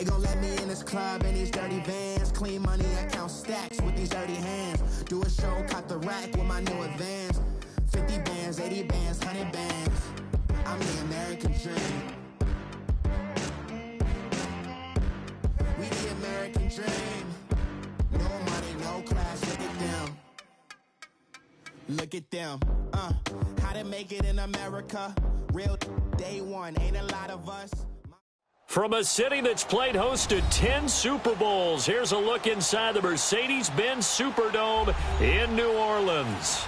They gon' let me in this club in these dirty vans. Clean money, I count stacks with these dirty hands. Do a show, cop the rack with my new advance. 50 bands, 80 bands, 100 bands. I'm the American dream. We the American dream. No money, no class, look at them. Look at them, how to make it in America. Real day one, ain't a lot of us. From a city that's played host to 10 Super Bowls, here's a look inside the Mercedes-Benz Superdome in New Orleans.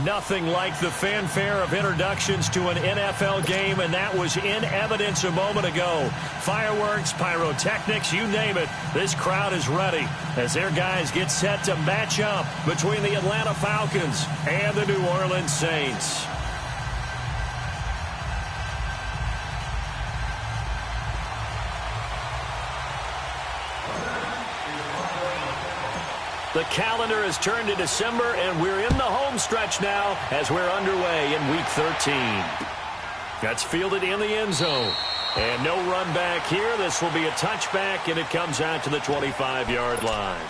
Nothing like the fanfare of introductions to an NFL game, and that was in evidence a moment ago. Fireworks, pyrotechnics, you name it. This crowd is ready as their guys get set to match up between the Atlanta Falcons and the New Orleans Saints. The calendar has turned to December, and we're in the home stretch now as we're underway in Week 13. That's fielded in the end zone. And no run back here. This will be a touchback, and it comes out to the 25-yard line.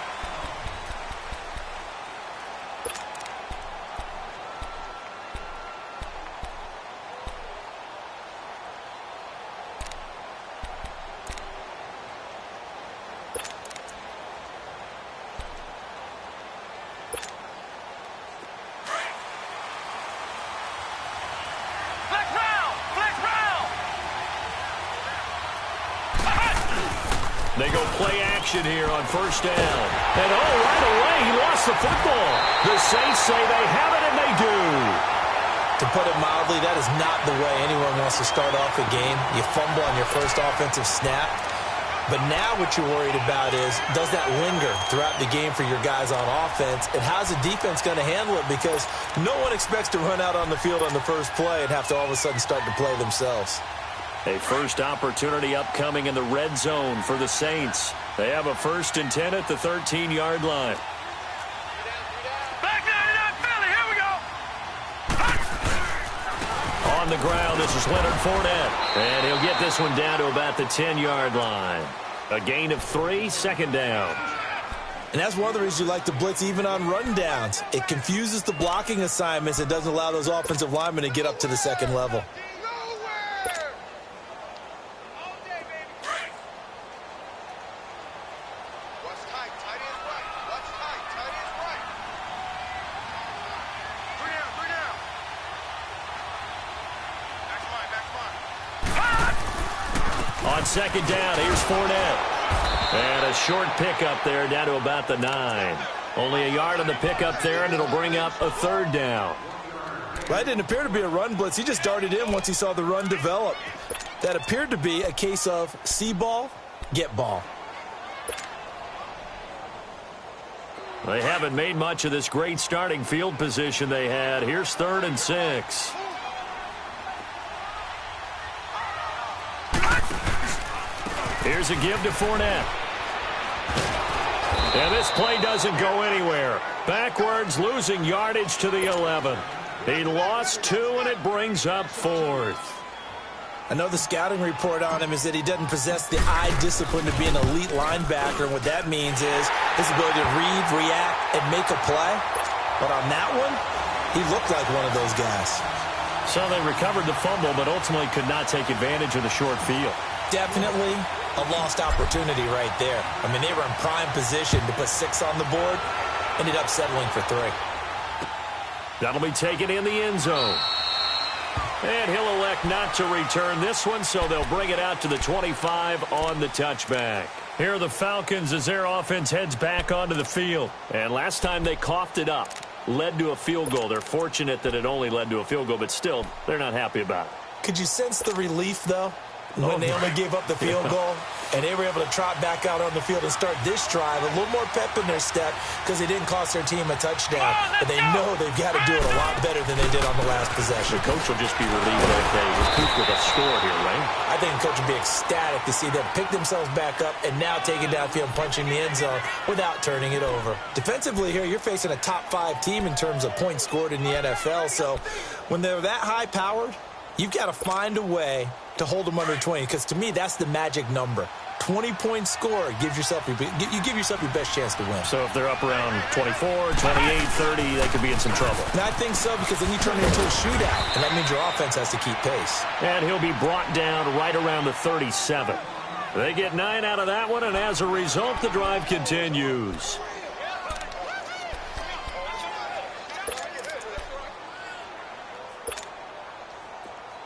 They go play action here on first down. And right away, he lost the football. The Saints say they have it, and they do. To put it mildly, that is not the way anyone wants to start off a game. You fumble on your first offensive snap. But now what you're worried about is, does that linger throughout the game for your guys on offense? And how's the defense going to handle it? Because no one expects to run out on the field on the first play and have to all of a sudden start to play themselves. A first opportunity upcoming in the red zone for the Saints. They have a 1st and 10 at the 13-yard line. Back down, Philly, here we go. On the ground, this is Leonard Fournette. And he'll get this one down to about the 10-yard line. A gain of 3, 2nd down. And that's one of the reasons you like to blitz even on run downs. It confuses the blocking assignments. It doesn't allow those offensive linemen to get up to the second level. On 2nd down, here's Fournette. And a short pickup there down to about the 9. Only a yard on the pickup there, and it'll bring up a 3rd down. That didn't appear to be a run blitz. He just darted in once he saw the run develop. That appeared to be a case of see ball, get ball. They haven't made much of this great starting field position they had. Here's 3rd and 6. Here's a give to Fournette. And this play doesn't go anywhere. Backwards, losing yardage to the 11. He lost 2, and it brings up 4th. I know the scouting report on him is that he doesn't possess the eye discipline to be an elite linebacker, and what that means is his ability to read, react, and make a play. But on that one, he looked like one of those guys. So they recovered the fumble, but ultimately could not take advantage of the short field. Definitely a lost opportunity right there. I mean, they were in prime position to put 6 on the board, ended up settling for 3. That'll be taken in the end zone. And he'll elect not to return this one, so they'll bring it out to the 25 on the touchback. Here are the Falcons as their offense heads back onto the field. And last time they coughed it up, led to a field goal. They're fortunate that it only led to a field goal, but still, they're not happy about it. Could you sense the relief, though, when they only gave up the field goal? And they were able to trot back out on the field and start this drive. A little more pep in their step because they didn't cost their team a touchdown. But they know they've got to do it a lot better than they did on the last possession. The coach will just be relieved that they recoup with a score here, right? I think the coach will be ecstatic to see them pick themselves back up and now take it downfield and punching the end zone without turning it over. Defensively here, you're facing a top 5 team in terms of points scored in the NFL. So when they're that high-powered, you've got to find a way to hold them under 20, because to me, that's the magic number. 20-point score, you give yourself your best chance to win. So if they're up around 24, 28, 30, they could be in some trouble. And I think so, because then you turn it into a shootout, and that means your offense has to keep pace. And he'll be brought down right around the 37. They get 9 out of that one, and as a result, the drive continues.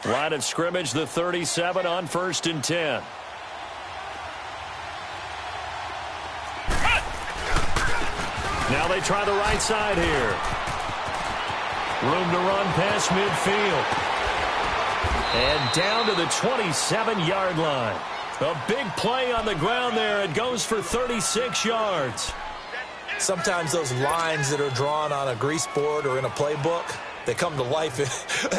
Line of scrimmage, the 37 on 1st and 10. Now they try the right side here. Room to run past midfield. And down to the 27-yard line. A big play on the ground there. It goes for 36 yards. Sometimes those lines that are drawn on a grease board or in a playbook, they come to life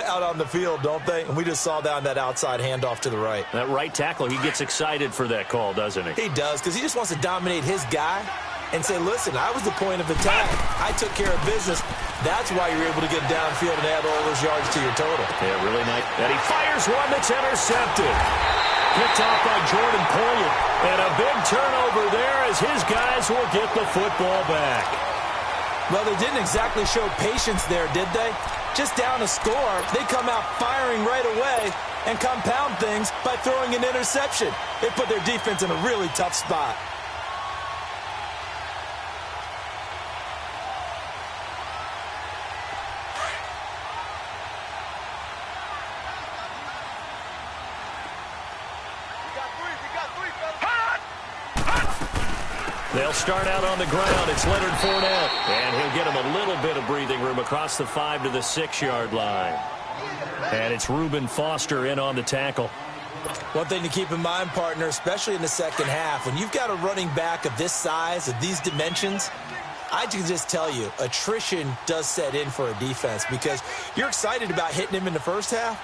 out on the field, don't they? And we just saw that on that outside handoff to the right. That right tackle, he gets excited for that call, doesn't he? He does, because he just wants to dominate his guy and say, listen, I was the point of attack. I took care of business. That's why you're able to get downfield and add all those yards to your total. Yeah, really nice. And he fires one that's intercepted. Picked off by Jordan Poyer. And a big turnover there as his guys will get the football back. Well, they didn't exactly show patience there, did they? Just down a score, they come out firing right away and compound things by throwing an interception. They put their defense in a really tough spot. They'll start out on the ground. It's Leonard Fournette. And he'll get him a little bit of breathing room across the 5 to the 6-yard line. And it's Reuben Foster in on the tackle. One thing to keep in mind, partner, especially in the second half, when you've got a running back of this size, of these dimensions, I can just tell you, attrition does set in for a defense because you're excited about hitting him in the first half.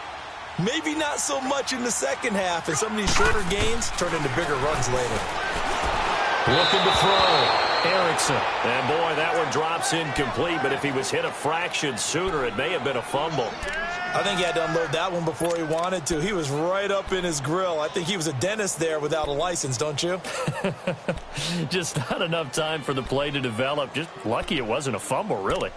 Maybe not so much in the second half, and some of these shorter gains turn into bigger runs later. Looking to throw. Erickson. And, boy, that one drops incomplete, but if he was hit a fraction sooner, it may have been a fumble. I think he had to unload that one before he wanted to. He was right up in his grill. I think he was a dentist there without a license, don't you? Just not enough time for the play to develop. Just lucky it wasn't a fumble, really.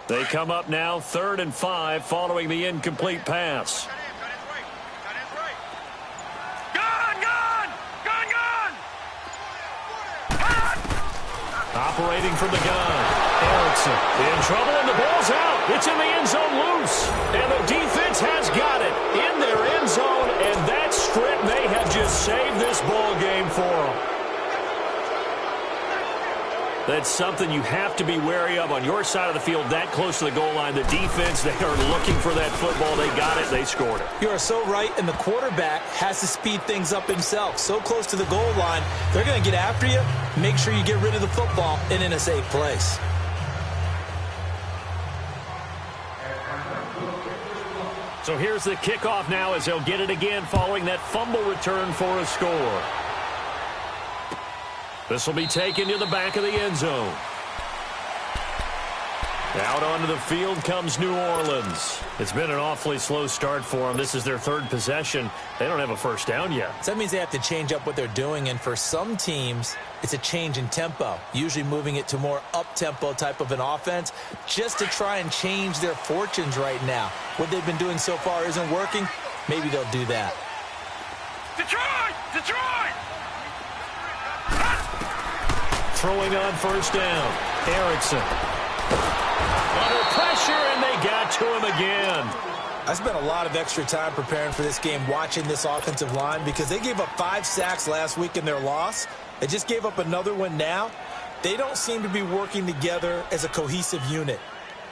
They come up now 3rd and 5 following the incomplete pass. Operating from the gun. Erickson in trouble, and the ball's out. It's in the end zone loose. And the defense has got it in their end zone, and that strip may have just saved this ball game for them. That's something you have to be wary of on your side of the field, that close to the goal line. The defense, they are looking for that football. They got it. They scored it. You are so right, and the quarterback has to speed things up himself. So close to the goal line, they're going to get after you. Make sure you get rid of the football and in a safe place. So here's the kickoff now as they'll get it again following that fumble return for a score. This will be taken to the back of the end zone. Out onto the field comes New Orleans. It's been an awfully slow start for them. This is their 3rd possession. They don't have a first down yet. So that means they have to change up what they're doing, and for some teams, it's a change in tempo, usually moving it to more up-tempo type of an offense just to try and change their fortunes right now. What they've been doing so far isn't working. Maybe they'll do that. Detroit! Detroit! Throwing on first down. Erickson. Under pressure, and they got to him again. I spent a lot of extra time preparing for this game, watching this offensive line, because they gave up 5 sacks last week in their loss. They just gave up another one now. They don't seem to be working together as a cohesive unit,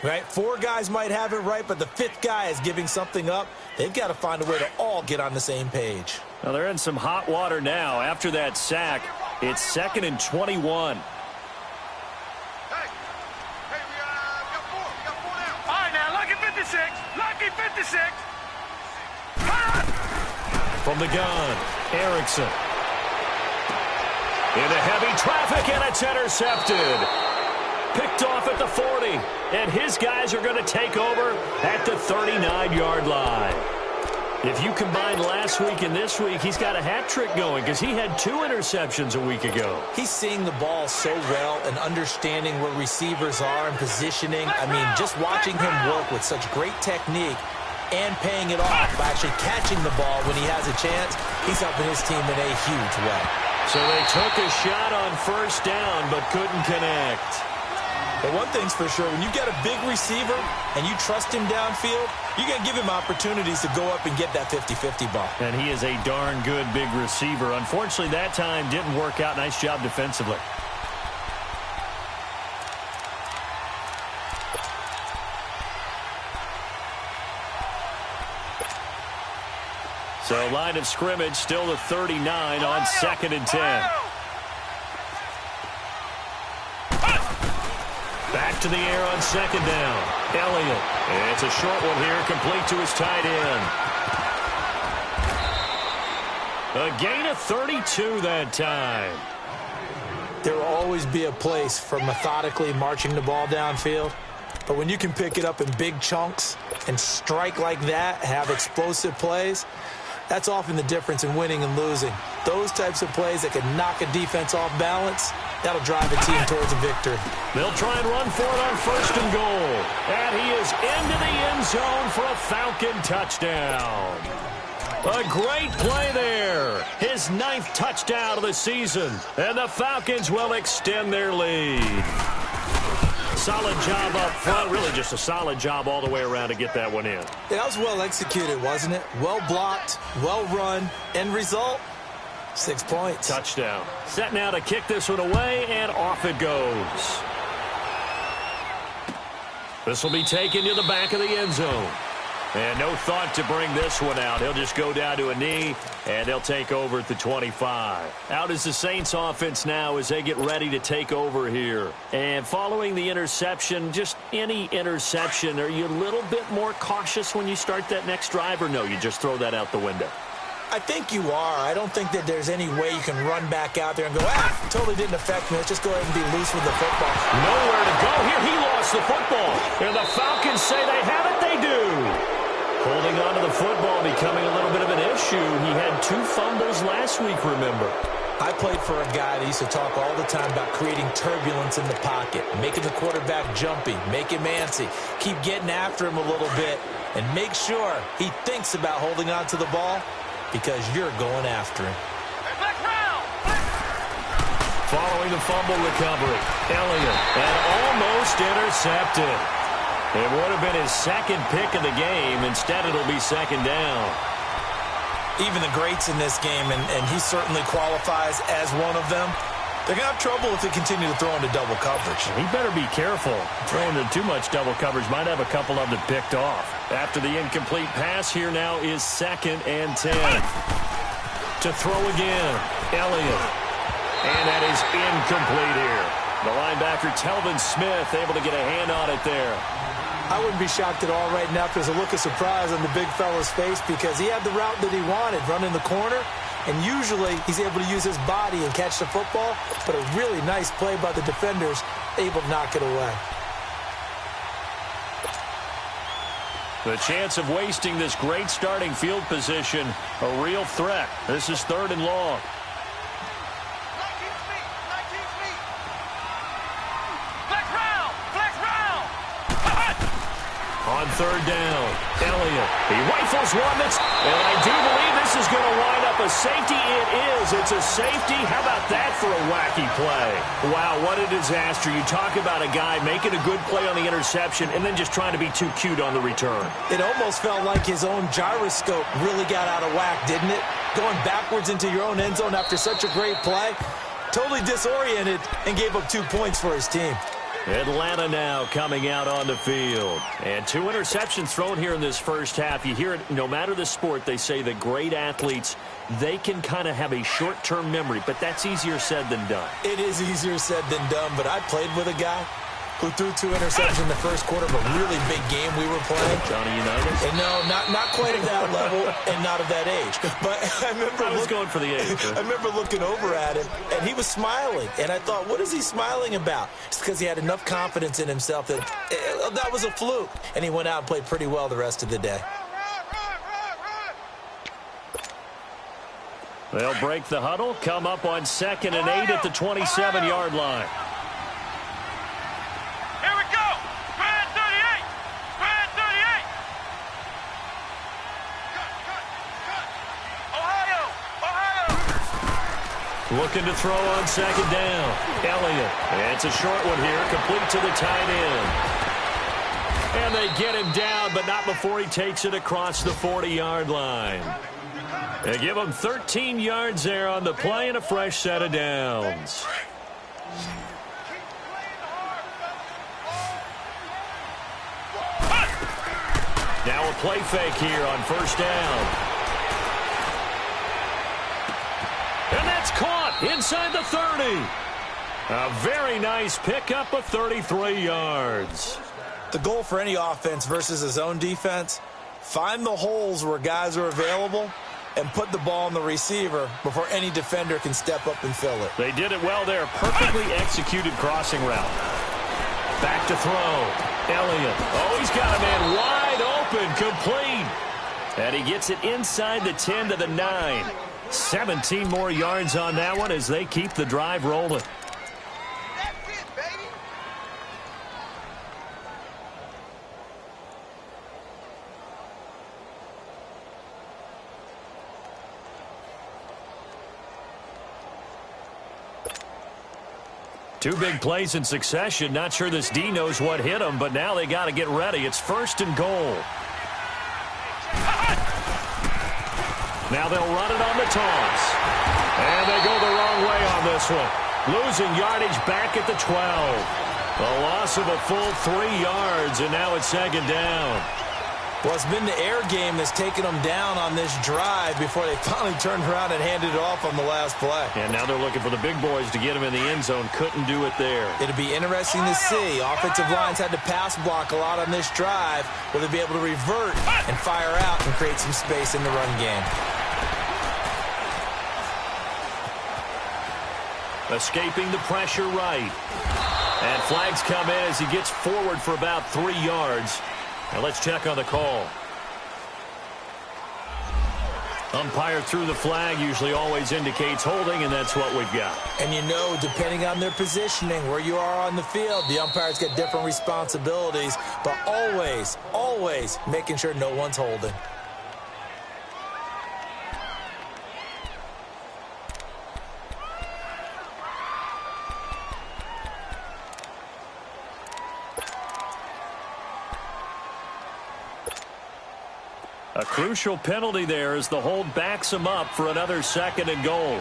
right? 4 guys might have it right, but the 5th guy is giving something up. They've got to find a way to all get on the same page. Now they're in some hot water now. After that sack, it's 2nd and 21. Lucky 56. From the gun, Erickson. Into heavy traffic, and it's intercepted. Picked off at the 40, and his guys are going to take over at the 39-yard line. If you combine last week and this week, he's got a hat trick going because he had 2 interceptions a week ago. He's seeing the ball so well and understanding where receivers are and positioning. I mean, just watching him work with such great technique and paying it off by actually catching the ball when he has a chance, he's helping his team in a huge way. So they took a shot on first down but couldn't connect. But one thing's for sure, when you get a big receiver and you trust him downfield, you're going to give him opportunities to go up and get that 50-50 ball. And he is a darn good big receiver. Unfortunately, that time didn't work out. Nice job defensively. So line of scrimmage still the 39 on 2nd and 10. Back to the air on 2nd down. Elliott. And it's a short one here, complete to his tight end. A gain of 32 that time. There will always be a place for methodically marching the ball downfield. But when you can pick it up in big chunks and strike like that, have explosive plays, that's often the difference in winning and losing. Those types of plays that can knock a defense off balance, that'll drive a team towards a victory. They'll try and run for it on 1st and goal. And he is into the end zone for a Falcon touchdown. A great play there. His 9th touchdown of the season. And the Falcons will extend their lead. Solid job up front. Really just a solid job all the way around to get that one in. Yeah, that was well executed, wasn't it? Well blocked, well run. End result, 6 points. Touchdown. Set now to kick this one away, and off it goes. This will be taken to the back of the end zone. And no thought to bring this one out. He'll just go down to a knee, and they'll take over at the 25. Out is the Saints offense now as they get ready to take over here. And following the interception, just any interception, are you a little bit more cautious when you start that next drive, or no, you just throw that out the window? I think you are. I don't think that there's any way you can run back out there and go, totally didn't affect me. Let's just go ahead and be loose with the football. Nowhere to go here. He lost the football. And the Falcons say they have it. They do. Holding on to the football becoming a little bit of an issue. He had 2 fumbles last week, remember. I played for a guy that used to talk all the time about creating turbulence in the pocket, making the quarterback jumpy, make him antsy, keep getting after him a little bit, and make sure he thinks about holding on to the ball because you're going after him. Following the fumble recovery, Elliott, and almost intercepted. It would have been his 2nd pick of the game. Instead, it'll be 2nd down. Even the greats in this game, and he certainly qualifies as one of them, they're going to have trouble if they continue to throw into double coverage. He better be careful. Throwing into too much double coverage might have a couple of them picked off. After the incomplete pass, here now is 2nd and 10. To throw again, Elliott. And that is incomplete here. The linebacker, Telvin Smith, able to get a hand on it there. I wouldn't be shocked at all right now if there's a look of surprise on the big fella's face because he had the route that he wanted, running the corner, and usually he's able to use his body and catch the football, but a really nice play by the defenders, able to knock it away. The chance of wasting this great starting field position, a real threat. This is 3rd and long. On 3rd down, Elliott. He rifles one that's, and I do believe this is going to wind up a safety. It is. It's a safety. How about that for a wacky play? Wow, what a disaster. You talk about a guy making a good play on the interception and then just trying to be too cute on the return. It almost felt like his own gyroscope really got out of whack, didn't it? Going backwards into your own end zone after such a great play. Totally disoriented and gave up 2 points for his team. Atlanta now coming out on the field. And 2 interceptions thrown here in this first half. You hear it, no matter the sport, they say that great athletes, they can kind of have a short-term memory, but that's easier said than done. It is easier said than done, but I played with a guy who threw 2 interceptions in the first quarter of a really big game we were playing. Johnny Unitas? And no, not quite at that level and not of that age. But I was going for the age. I remember looking over at him, and he was smiling. And I thought, what is he smiling about? It's because he had enough confidence in himself that that was a fluke. And he went out and played pretty well the rest of the day. They'll break the huddle, come up on 2nd and 8 at the 27-yard line. Here we go. Spread 38. Spread 38. Ohio. Ohio. Looking to throw on 2nd down. Elliott. It's a short one here, complete to the tight end. And they get him down, but not before he takes it across the 40-yard line. They give him 13 yards there on the play and a fresh set of downs. Now a play fake here on 1st down. And that's caught inside the 30. A very nice pickup of 33 yards. The goal for any offense versus his own defense, find the holes where guys are available and put the ball on the receiver before any defender can step up and fill it. They did it well there. Perfectly executed crossing route. Back to throw. Elliott. Oh, he's got a man wide open, complete. And he gets it inside the 10 to the 9. 17 more yards on that one as they keep the drive rolling. Two big plays in succession. Not sure this D knows what hit him, but now they got to get ready. It's 1st and goal. Now they'll run it on the toss. And they go the wrong way on this one. Losing yardage back at the 12. A loss of a full 3 yards, and now it's 2nd down. Well, it's been the air game that's taken them down on this drive before they finally turned around and handed it off on the last play. And now they're looking for the big boys to get him in the end zone. Couldn't do it there. It'll be interesting to see. Offensive lines had to pass block a lot on this drive. Will they be able to revert and fire out and create some space in the run game? Escaping the pressure right. And flags come in as he gets forward for about 3 yards. Now let's check on the call. Umpire threw the flag, usually always indicates holding, and that's what we've got. And you know, depending on their positioning, where you are on the field, the umpires get different responsibilities, but always, always making sure no one's holding. A crucial penalty there as the hold backs him up for another 2nd and goal.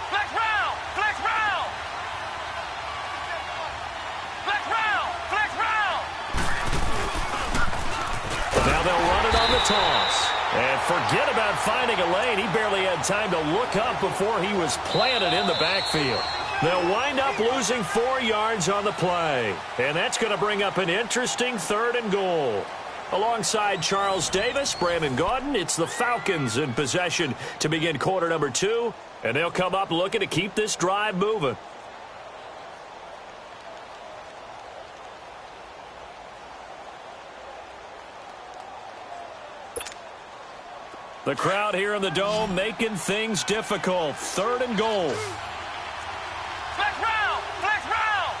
Flex round! Flex round! Flex round! Flex round! Now they'll run it on the toss. And forget about finding a lane. He barely had time to look up before he was planted in the backfield. They'll wind up losing 4 yards on the play. And that's going to bring up an interesting 3rd and goal. Alongside Charles Davis, Brandon Gaudin, it's the Falcons in possession to begin quarter number 2. And they'll come up looking to keep this drive moving. The crowd here in the Dome making things difficult. 3rd and goal. Flex round! Flex round!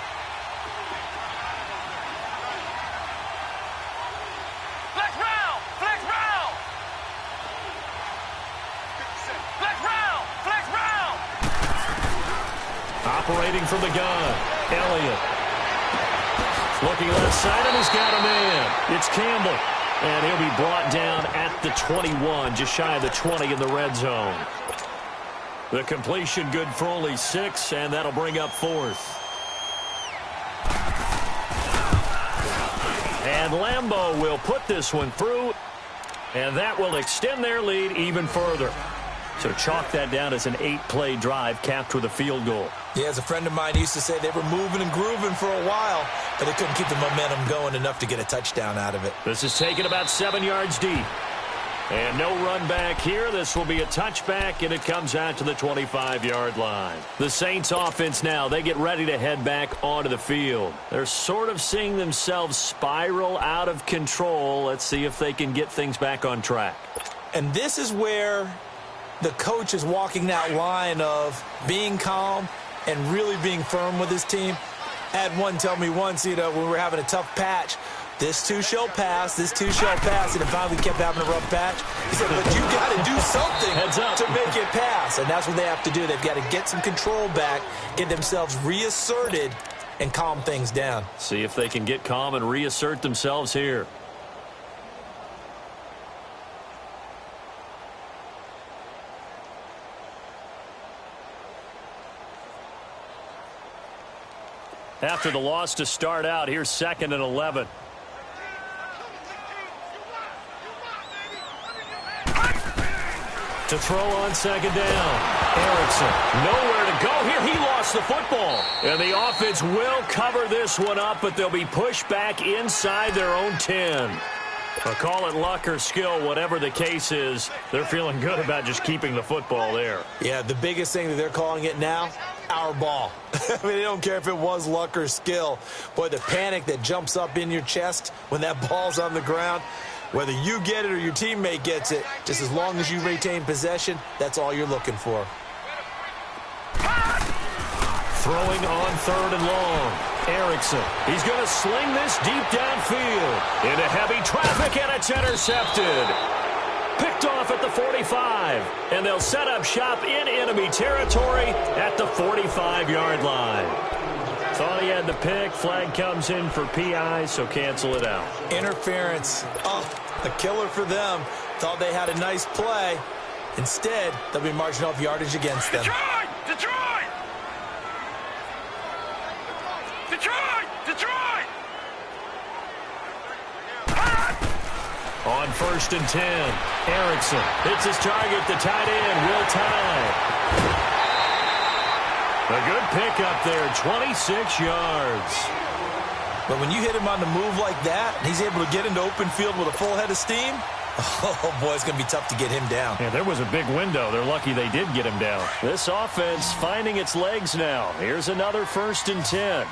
Flex round! Flex round! Flex round! Flex round! Operating from the gun. Elliott. Looking left side, and he's got a man. It's Campbell. And he'll be brought down at the 21, just shy of the 20 in the red zone. The completion good for only 6, and that'll bring up 4th. And And Lambeau will put this one through, and that will extend their lead even further. So chalk that down as an 8-play drive capped with a field goal. Yeah, as a friend of mine used to say, they were moving and grooving for a while, but they couldn't keep the momentum going enough to get a touchdown out of it. This is taken about 7 yards deep. And no run back here. This will be a touchback, and it comes out to the 25-yard line. The Saints offense now, they get ready to head back onto the field. They're sort of seeing themselves spiral out of control. Let's see if they can get things back on track. And this is where the coach is walking that line of being calm and really being firm with his team. I had one tell me once, when we were having a tough patch, this too shall pass, this too shall pass, and it finally kept having a rough patch. He said, but you got to do something to make it pass, and that's what they have to do. They've got to get some control back, get themselves reasserted, and calm things down. See if they can get calm and reassert themselves here. After the loss to start out, here's 2nd and 11. To throw on 2nd down. Erickson, nowhere to go here. He lost the football. And the offense will cover this one up, but they'll be pushed back inside their own 10. Call it luck or skill, whatever the case is, they're feeling good about just keeping the football there. Yeah, the biggest thing that they're calling it now, our ball. I mean, they don't care if it was luck or skill. Boy, the panic that jumps up in your chest when that ball's on the ground, whether you get it or your teammate gets it, just as long as you retain possession, that's all you're looking for. Throwing on 3rd and long. Erickson, he's going to sling this deep downfield into heavy traffic, and it's intercepted. Picked off at the 45, and they'll set up shop in enemy territory at the 45-yard line. Thought he had the pick. Flag comes in for PI, so cancel it out. Interference. Oh, a killer for them. Thought they had a nice play. Instead, they'll be marching off yardage against them. Detroit! Detroit! Detroit! Detroit! On 1st and 10, Erickson hits his target. The tight end will tie. A good pickup there, 26 yards. But when you hit him on the move like that, and he's able to get into open field with a full head of steam, oh, boy, it's going to be tough to get him down. Yeah, there was a big window. They're lucky they did get him down. This offense finding its legs now. Here's another 1st and 10.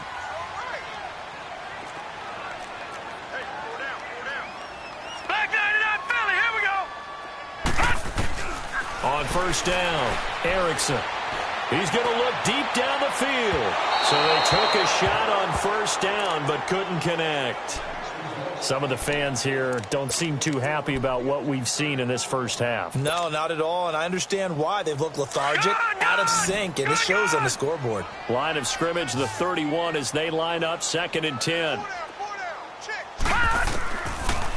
On 1st down, Erickson. He's going to look deep down the field. So they took a shot on 1st down, but couldn't connect. Some of the fans here don't seem too happy about what we've seen in this first half. No, not at all, and I understand why. They've looked lethargic, out of sync, and it shows on the scoreboard. Line of scrimmage, the 31, as they line up 2nd and 10.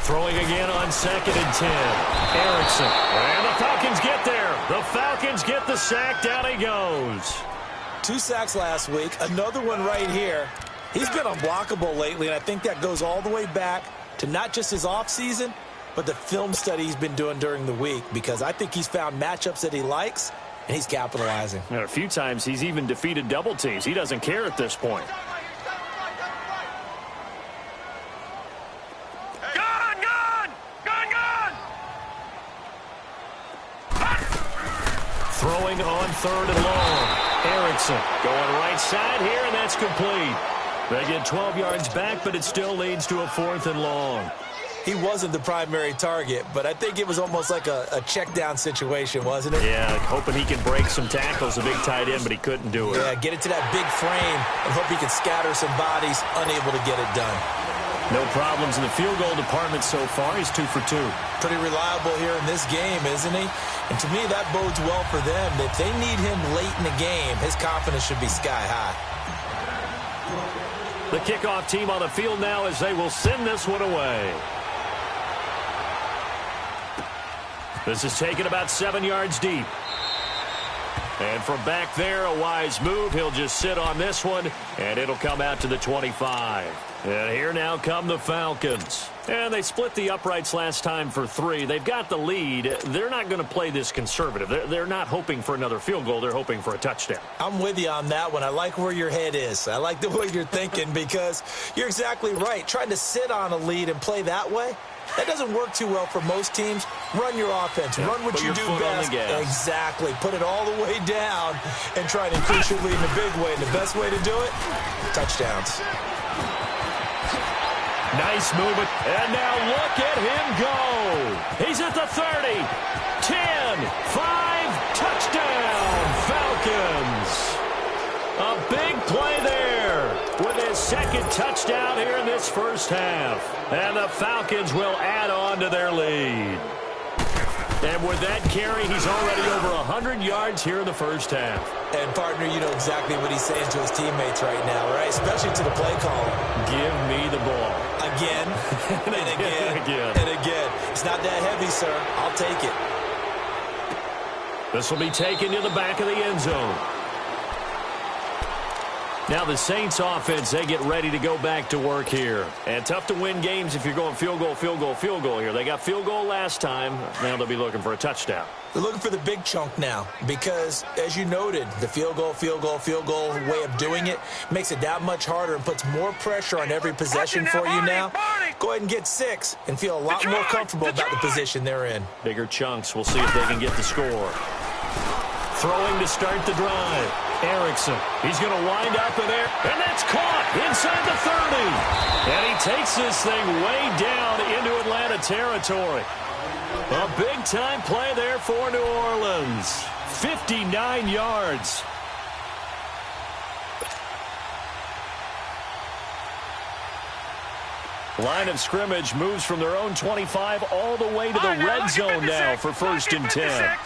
Throwing again on 2nd and 10. Erickson. And the Falcons get there. The Falcons get the sack. Down he goes. 2 sacks last week. Another one right here. He's been unblockable lately, and I think that goes all the way back to not just his offseason, but the film study he's been doing during the week, because I think he's found matchups that he likes, and he's capitalizing. And a few times he's even defeated double teams. He doesn't care at this point. Throwing on 3rd and long. Erickson going right side here, and that's complete. They get 12 yards back, but it still leads to a 4th and long. He wasn't the primary target, but I think it was almost like a check down situation, wasn't it? Yeah, hoping he can break some tackles, a big tight end, but he couldn't do it. Yeah, get it to that big frame and hope he can scatter some bodies, unable to get it done. No problems in the field goal department so far. He's 2 for 2. Pretty reliable here in this game, isn't he? And to me, that bodes well for them. If they need him late in the game, his confidence should be sky high. The kickoff team on the field now as they will send this one away. This is taken about 7 yards deep. And from back there, a wise move. He'll just sit on this one, and it'll come out to the 25. And here now come the Falcons. And they split the uprights last time for 3. They've got the lead. They're not going to play this conservative. They're not hoping for another field goal. They're hoping for a touchdown. I'm with you on that one. I like where your head is. I like the way you're thinking because you're exactly right. Trying to sit on a lead and play that way, that doesn't work too well for most teams. Run your offense. Run what you do best. Exactly. Put it all the way down and try to increase your lead in a big way. And the best way to do it, touchdowns. Nice movement. And now look at him go. He's at the 30, 10, 5, touchdown, Falcons. A big play there with his second touchdown here in this first half. And the Falcons will add on to their lead. And with that carry, he's already over 100 yards here in the first half. And, partner, you know exactly what he's saying to his teammates right now, right? Especially to the play caller. Give me the ball. Again, and again, and again. It's not that heavy, sir. I'll take it. This will be taken to the back of the end zone. Now the Saints offense, they get ready to go back to work here. And tough to win games if you're going field goal, field goal, field goal here. They got field goal last time. Now they'll be looking for a touchdown. They're looking for the big chunk now because, as you noted, the field goal way of doing it makes it that much harder and puts more pressure on every possession for you now. Go ahead and get 6 and feel a lot more comfortable about the position they're in. Bigger chunks. We'll see if they can get the score. Throwing to start the drive. Erickson. He's going to wind up in there, and that's caught inside the 30. And he takes this thing way down into Atlanta territory. A big-time play there for New Orleans. 59 yards. Line of scrimmage moves from their own 25 all the way to the red zone now for 1st and 10.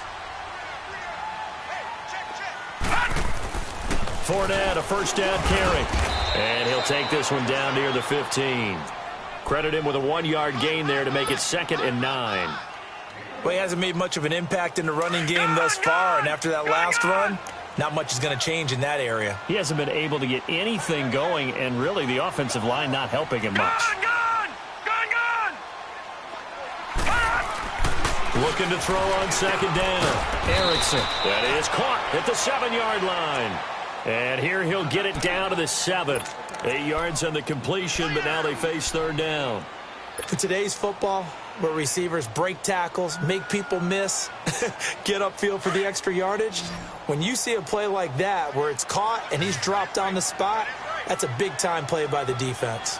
Fournette, a first down carry. And he'll take this one down near the 15. Credit him with a 1-yard gain there to make it 2nd and 9. Well, he hasn't made much of an impact in the running game thus far, and after that last run, not much is going to change in that area. He hasn't been able to get anything going, and really the offensive line not helping him much. Looking to throw on 2nd down. Erickson. That is caught at the 7-yard line. And here he'll get it down to the 7. 8 yards on the completion, but now they face 3rd down. In today's football, where receivers break tackles, make people miss, get upfield for the extra yardage, when you see a play like that where it's caught and he's dropped on the spot, that's a big-time play by the defense.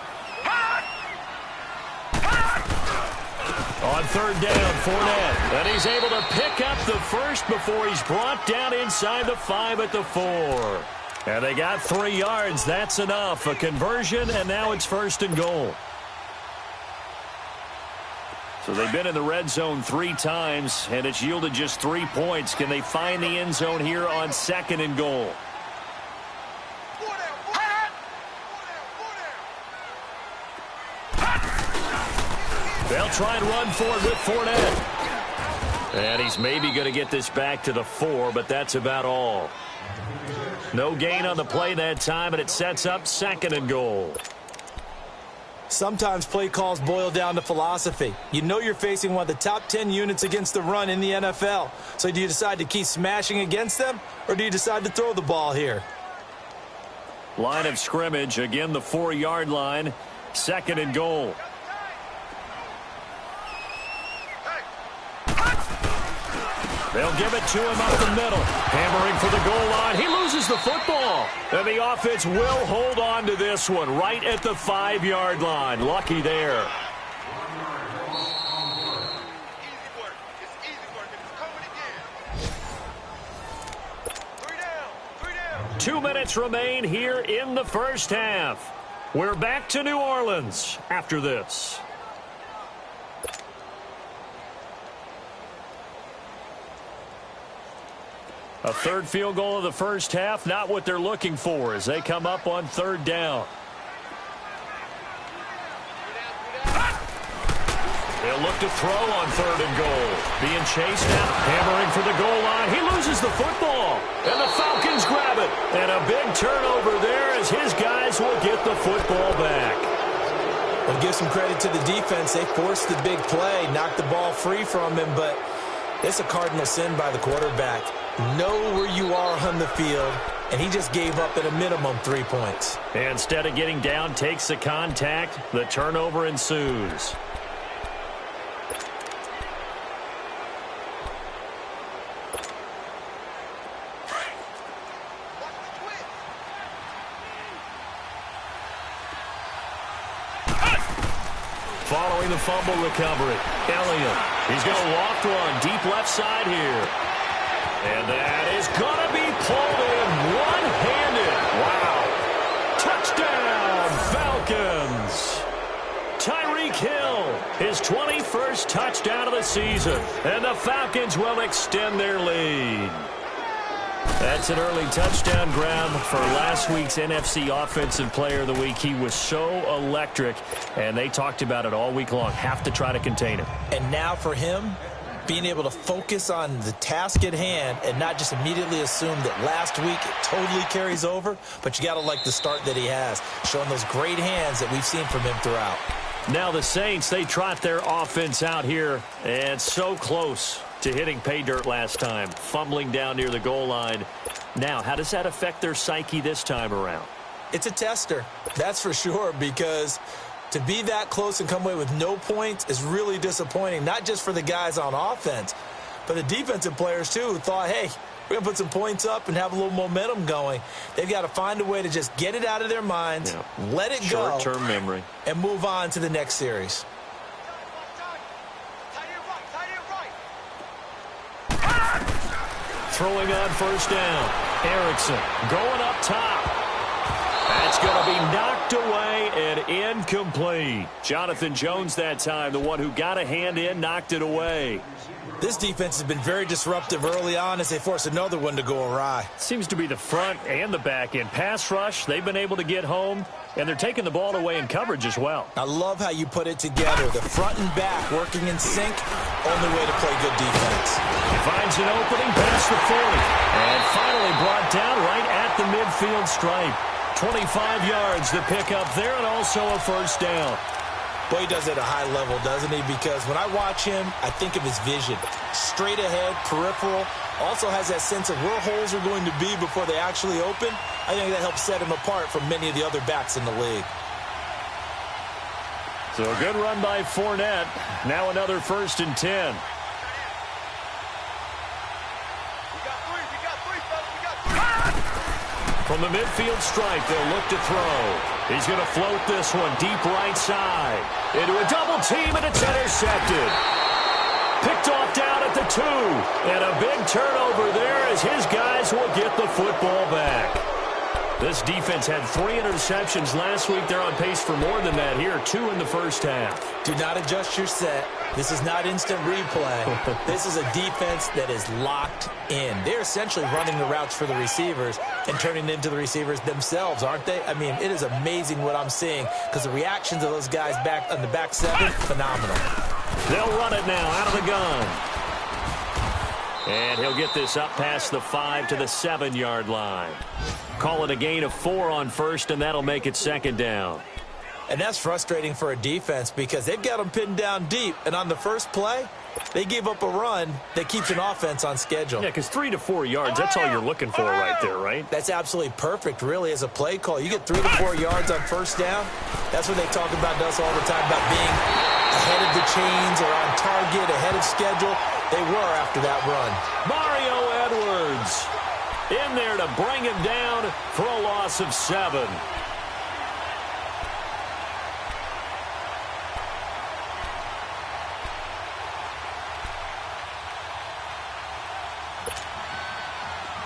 On 3rd down, Fournette. And he's able to pick up the first before he's brought down inside the 5 at the 4. And they got 3 yards. That's enough. A conversion, and now it's 1st and goal. So they've been in the red zone 3 times, and it's yielded just 3 points. Can they find the end zone here on 2nd and goal? They'll try and run for it with Fournette. And he's maybe going to get this back to the 4, but that's about all. No gain on the play that time, and it sets up 2nd and goal. Sometimes play calls boil down to philosophy. You know you're facing one of the top 10 units against the run in the NFL. So do you decide to keep smashing against them, or do you decide to throw the ball here? Line of scrimmage, again the 4-yard line, 2nd and goal. They'll give it to him up the middle. Hammering for the goal line. He loses the football. And the offense will hold on to this one right at the 5-yard line. Lucky there. Easy work. It's easy work. It's coming again. 3 down. 3 down. 2 minutes remain here in the first half. We're back to New Orleans after this. A 3rd field goal of the first half, not what they're looking for as they come up on 3rd down. They'll look to throw on 3rd and goal. Being chased now, hammering for the goal line. He loses the football, and the Falcons grab it. And a big turnover there as his guys will get the football back. Well, give some credit to the defense. They forced the big play, knocked the ball free from him, but it's a cardinal sin by the quarterback. Know where you are on the field, and he just gave up at a minimum 3 points. And instead of getting down, takes the contact. The turnover ensues. Following the fumble recovery, Elliott. He's going to loft one deep left side here. And that is going to be pulled in one-handed. Wow. Touchdown, Falcons. Tyreek Hill, his 21st touchdown of the season. And the Falcons will extend their lead. That's an early touchdown grab for last week's NFC Offensive Player of the Week. He was so electric, and they talked about it all week long. Have to try to contain him. And now for him, being able to focus on the task at hand and not just immediately assume that last week it totally carries over, but you got to like the start that he has, showing those great hands that we've seen from him throughout. Now the Saints, they trot their offense out here, and so close to hitting pay dirt last time, fumbling down near the goal line. Now, how does that affect their psyche this time around? It's a tester, that's for sure, because to be that close and come away with no points is really disappointing, not just for the guys on offense, but the defensive players, too, who thought, hey, we're going to put some points up and have a little momentum going. They've got to find a way to just get it out of their minds, let it go, short-term memory, and move on to the next series. Throwing on 1st down. Erickson going up top. That's going to be knocked away and incomplete. Jonathan Jones that time, the one who got a hand in, knocked it away. This defense has been very disruptive early on as they force another one to go awry. Seems to be the front and the back end. Pass rush, they've been able to get home, and they're taking the ball away in coverage as well. I love how you put it together. The front and back working in sync, only way to play good defense. He finds an opening past the 40, and finally brought down right at the midfield stripe. 25 yards to pick up there, and also a 1st down. Boy, he does it at a high level, doesn't he? Because when I watch him, I think of his vision. Straight ahead, peripheral. Also has that sense of where holes are going to be before they actually open. I think that helps set him apart from many of the other backs in the league. So a good run by Fournette. Now another 1st and 10. From the midfield stripe, they'll look to throw. He's going to float this one deep right side. Into a double team, and it's intercepted. Picked off down at the 2. And a big turnover there as his guys will get the football back. This defense had 3 interceptions last week. They're on pace for more than that here. 2 in the first half. Do not adjust your set. This is not instant replay. This is a defense that is locked in. They're essentially running the routes for the receivers and turning it into the receivers themselves, aren't they? I mean, it is amazing what I'm seeing because the reactions of those guys back on the back 7, phenomenal. They'll run it now out of the gun. And he'll get this up past the 5 to the 7-yard line. Call it a gain of 4 on 1st, and that'll make it 2nd down. And that's frustrating for a defense because they've got them pinned down deep. And on the first play, they gave up a run that keeps an offense on schedule. Yeah, because 3 to 4 yards, that's all you're looking for right there, right? That's absolutely perfect, really, as a play call. You get 3 to 4 yards on 1st down. That's what they talk about to us all the time, about being ahead of the chains or on target, ahead of schedule. They were after that run. Mario Edwards in there to bring him down for a loss of 7.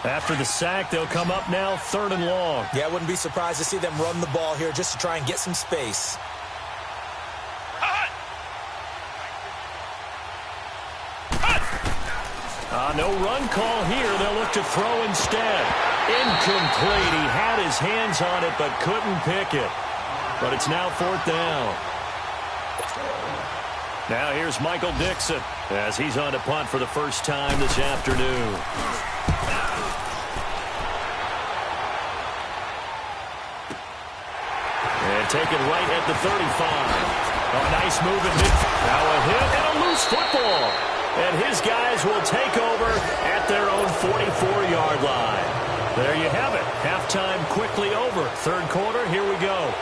After the sack, they'll come up now 3rd and long. Yeah, I wouldn't be surprised to see them run the ball here just to try and get some space. No run call here. They'll look to throw instead. Incomplete. He had his hands on it but couldn't pick it. But it's now 4th down. Now here's Michael Dixon as he's on to punt for the first time this afternoon. And taken right at the 35. A nice move in midfield. Now a hit and a loose football. And his guys will take over at their own 44-yard line. There you have it. Halftime quickly over. Third quarter, here we go.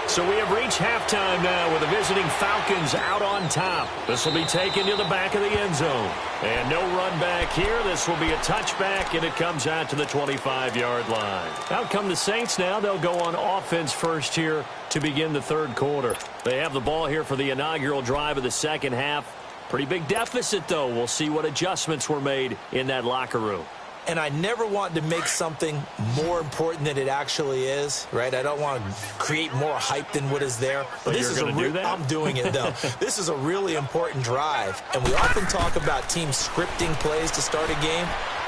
So we have reached halftime now with the visiting Falcons out on top. This will be taken to the back of the end zone. And no run back here. This will be a touchback, and it comes out to the 25-yard line. Out come the Saints now. They'll go on offense first here to begin the third quarter. They have the ball here for the inaugural drive of the second half. Pretty big deficit, though. We'll see what adjustments were made in that locker room. And I never want to make something more important than it actually is, right? I don't want to create more hype than what is there. But this is do that? I'm doing it, though. This is a really important drive. And we often talk about teams scripting plays to start a game.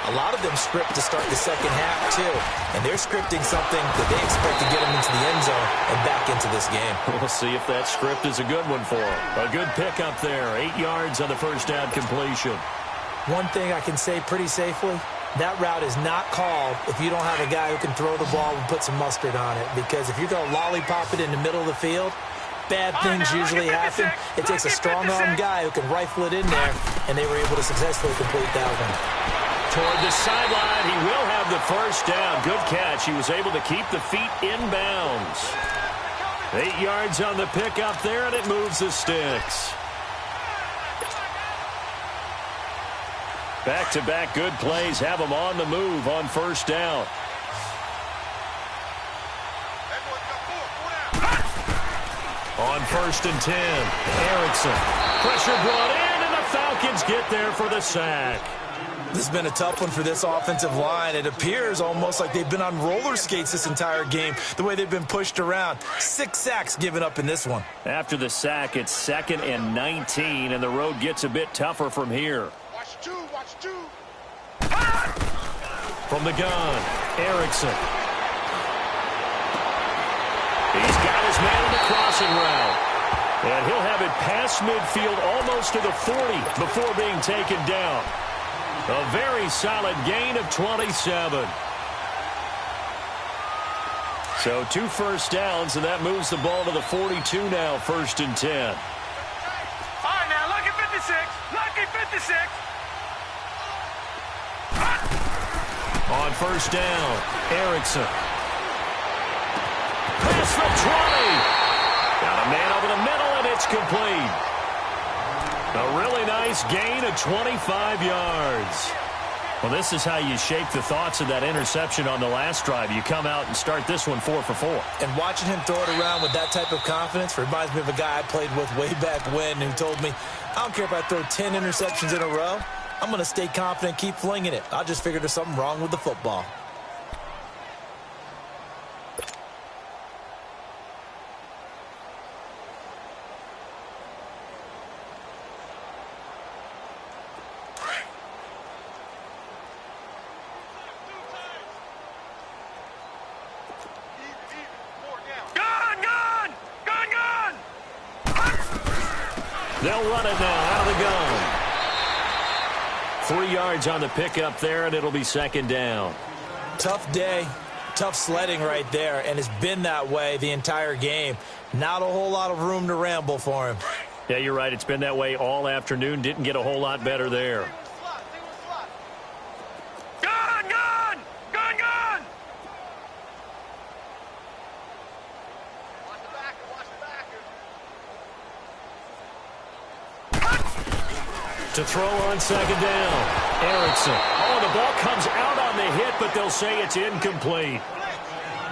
A lot of them script to start the second half, too. And they're scripting something that they expect to get them into the end zone and back into this game. We'll see if that script is a good one for them. A good pickup there. 8 yards on the first down completion. One thing I can say pretty safely, that route is not called if you don't have a guy who can throw the ball and put some mustard on it. Because if you're going to lollipop it in the middle of the field, bad things usually happen. It takes a strong-arm guy who can rifle it in there, and they were able to successfully complete that one. Toward the sideline, he will have the first down. Good catch. He was able to keep the feet in bounds. 8 yards on the pickup there, and it moves the sticks. Back-to-back good plays have them on the move on first down. On 1st and 10, Erickson. Pressure brought in, and the Falcons get there for the sack. This has been a tough one for this offensive line. It appears almost like they've been on roller skates this entire game, the way they've been pushed around. 6 sacks given up in this one. After the sack, it's 2nd and 19, and the road gets a bit tougher from here. Watch two. From the gun, Erickson. He's got his man in the crossing route. And he'll have it past midfield almost to the 40 before being taken down. A very solid gain of 27. So 2 first downs, and that moves the ball to the 42 now, 1st and 10. All right, now, lucky 56. Lucky 56. On 1st down, Erickson. Pass for 20. Got a man over the middle, and it's complete. A really nice gain of 25 yards. Well, this is how you shape the thoughts of that interception on the last drive. You come out and start this one 4 for 4. And watching him throw it around with that type of confidence reminds me of a guy I played with way back when who told me, I don't care if I throw 10 interceptions in a row. I'm going to stay confident, keep flinging it. I just figured there's something wrong with the football. They'll run it now out of the gun. 3 yards on the pickup there, and it'll be 2nd down. Tough day, tough sledding right there, and it's been that way the entire game. Not a whole lot of room to ramble for him. Yeah, you're right. It's been that way all afternoon. Didn't get a whole lot better there. To throw on 2nd down, Erickson. Oh, the ball comes out on the hit, but they'll say it's incomplete.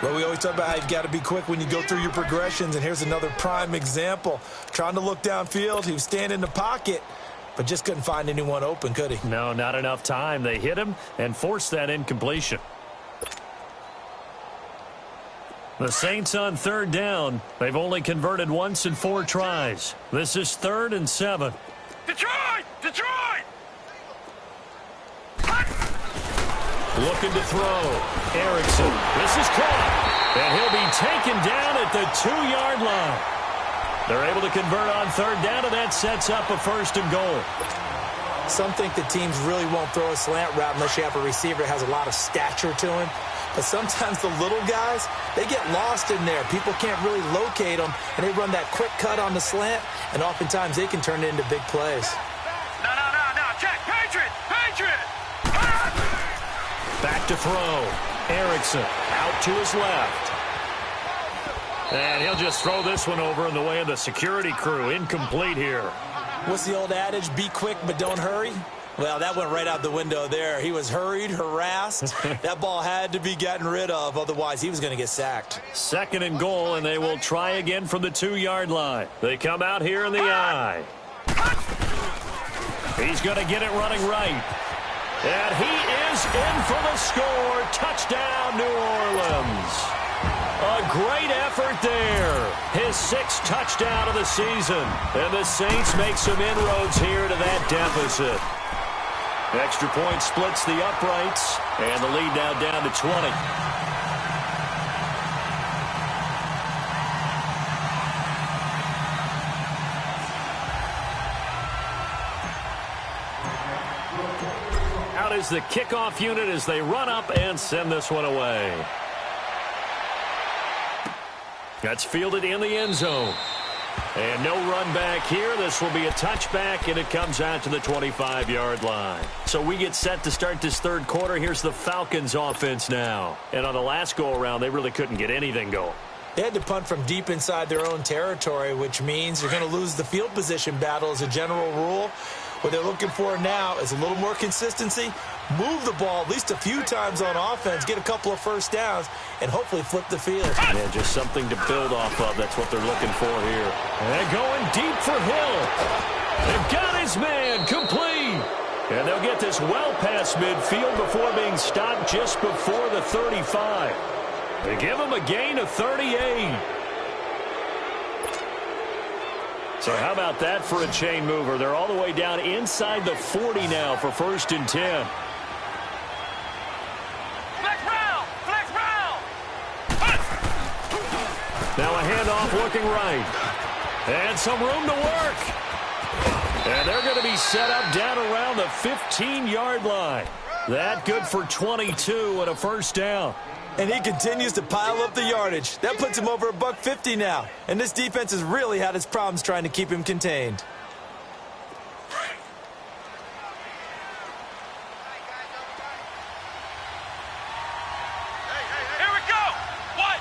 Well, we always talk about how you've got to be quick when you go through your progressions, and here's another prime example. Trying to look downfield, he was standing in the pocket, but just couldn't find anyone open, could he? No, not enough time. They hit him and forced that incompletion. The Saints on 3rd down. They've only converted once in 4 tries. This is 3rd and 7. Detroit! Detroit! Looking to throw. Erickson. This is caught. And he'll be taken down at the 2-yard line. They're able to convert on third down, and that sets up a 1st and goal. Some think the teams really won't throw a slant route unless you have a receiver that has a lot of stature to him. But sometimes the little guys, they get lost in there. People can't really locate them, and they run that quick cut on the slant, and oftentimes they can turn it into big plays. No. Check. Patriot. Back to throw. Erickson out to his left. And he'll just throw this one over in the way of the security crew. Incomplete here. What's the old adage? Be quick, but don't hurry. Well, that went right out the window there. He was hurried, harassed. That ball had to be gotten rid of. Otherwise, he was going to get sacked. 2nd and goal, and they will try again from the 2-yard line. They come out here in the I. He's going to get it running right. And he is in for the score. Touchdown, New Orleans. A great effort there. His 6th touchdown of the season. And the Saints make some inroads here to that deficit. Extra point splits the uprights, and the lead now down to 20. Out is the kickoff unit as they run up and send this one away. That's fielded in the end zone. And no run back here. This will be a touchback, and it comes out to the 25-yard line. So we get set to start this 3rd quarter. Here's the Falcons offense now. And on the last go-around, they really couldn't get anything going. They had to punt from deep inside their own territory, which means you're going to lose the field position battle as a general rule. What they're looking for now is a little more consistency, move the ball at least a few times on offense, get a couple of 1st downs, and hopefully flip the field. Yeah, just something to build off of. That's what they're looking for here. And going deep for Hill. They've got his man complete. And they'll get this well past midfield before being stopped just before the 35. They give him a gain of 38. So how about that for a chain mover? They're all the way down inside the 40 now for 1st and 10. Flex round. Now a handoff looking right. And some room to work. And they're going to be set up down around the 15-yard line. That good for 22 and a 1st down. And he continues to pile up the yardage. That puts him over $150 now. And this defense has really had its problems trying to keep him contained. Here we go. What?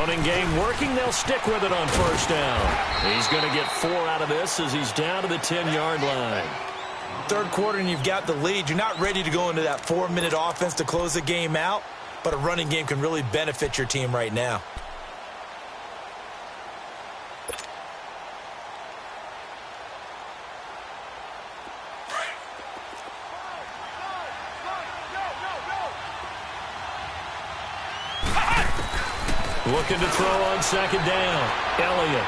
Running game working. They'll stick with it on 1st down. He's going to get 4 out of this as he's down to the 10-yard line. 3rd quarter and you've got the lead. You're not ready to go into that 4-minute offense to close the game out, but a running game can really benefit your team right now. Looking to throw on 2nd down. Elliott.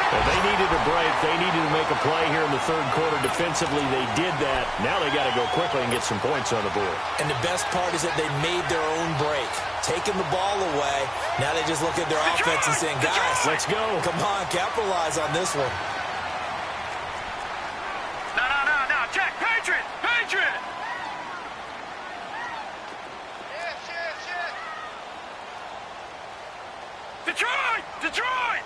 Well, they needed a break. They needed to make a play here in the 3rd quarter. Defensively, they did that. Now they got to go quickly and get some points on the board. And the best part is that they made their own break, taking the ball away. Now they just look at their offense and saying, guys, let's go. Come on, capitalize on this one. No. Check. Patriot. Detroit.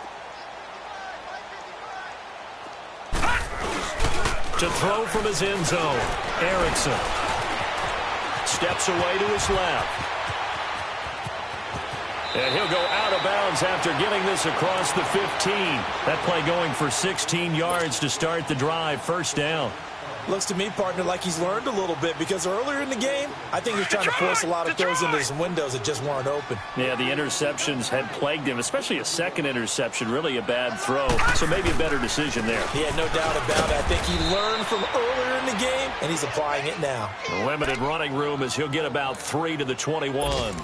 To throw from his end zone. Erickson steps away to his left. And he'll go out of bounds after getting this across the 15. That play going for 16 yards to start the drive. 1st down. Looks to me, partner, like he's learned a little bit because earlier in the game, I think he was trying to force a lot of throws into some windows that just weren't open. Yeah, the interceptions had plagued him, especially a 2nd interception, really a bad throw. So maybe a better decision there. Yeah, no doubt about it. I think he learned from earlier in the game, and he's applying it now. Limited running room as he'll get about 3 to the 21.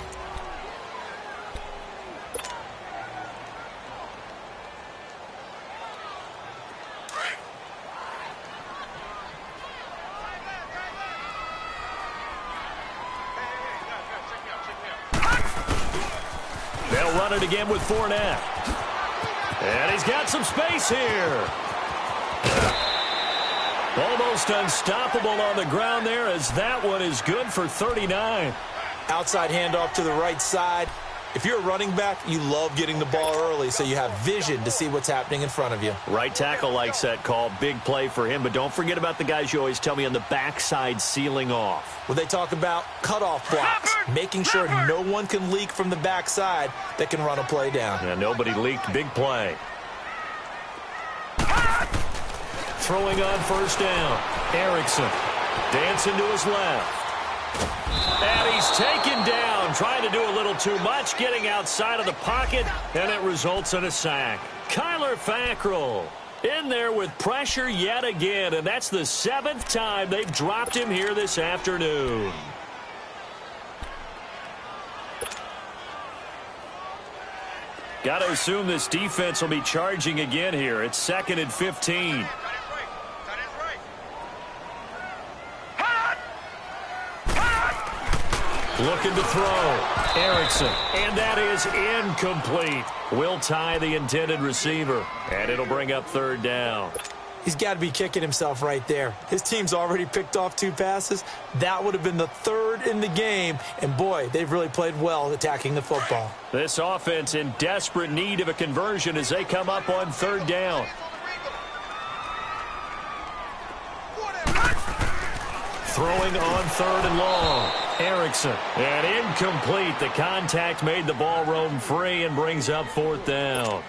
They'll run it again with Fournette. And he's got some space here. Almost unstoppable on the ground there, as that one is good for 39. Outside handoff to the right side. If you're a running back, you love getting the ball early so you have vision to see what's happening in front of you. Right tackle likes that call. Big play for him. But don't forget about the guys you always tell me on the backside sealing off. Well, they talk about cutoff blocks, making sure no one can leak from the backside that can run a play down. And nobody leaked. Big play. Throwing on first down. Erickson dancing to his left. And he's taken down, trying to do a little too much, getting outside of the pocket, and it results in a sack. Kyler Fackrell in there with pressure yet again, and that's the 7th time they've dropped him here this afternoon. Got to assume this defense will be charging again here. It's 2nd and 15. Looking to throw. Erickson. And that is incomplete. Will tie the intended receiver. And it'll bring up 3rd down. He's got to be kicking himself right there. His team's already picked off 2 passes. That would have been the 3rd in the game. And, boy, they've really played well attacking the football. This offense in desperate need of a conversion as they come up on 3rd down. Throwing on 3rd and long. Erickson. And incomplete. The contact made the ball roam free and brings up 4th down.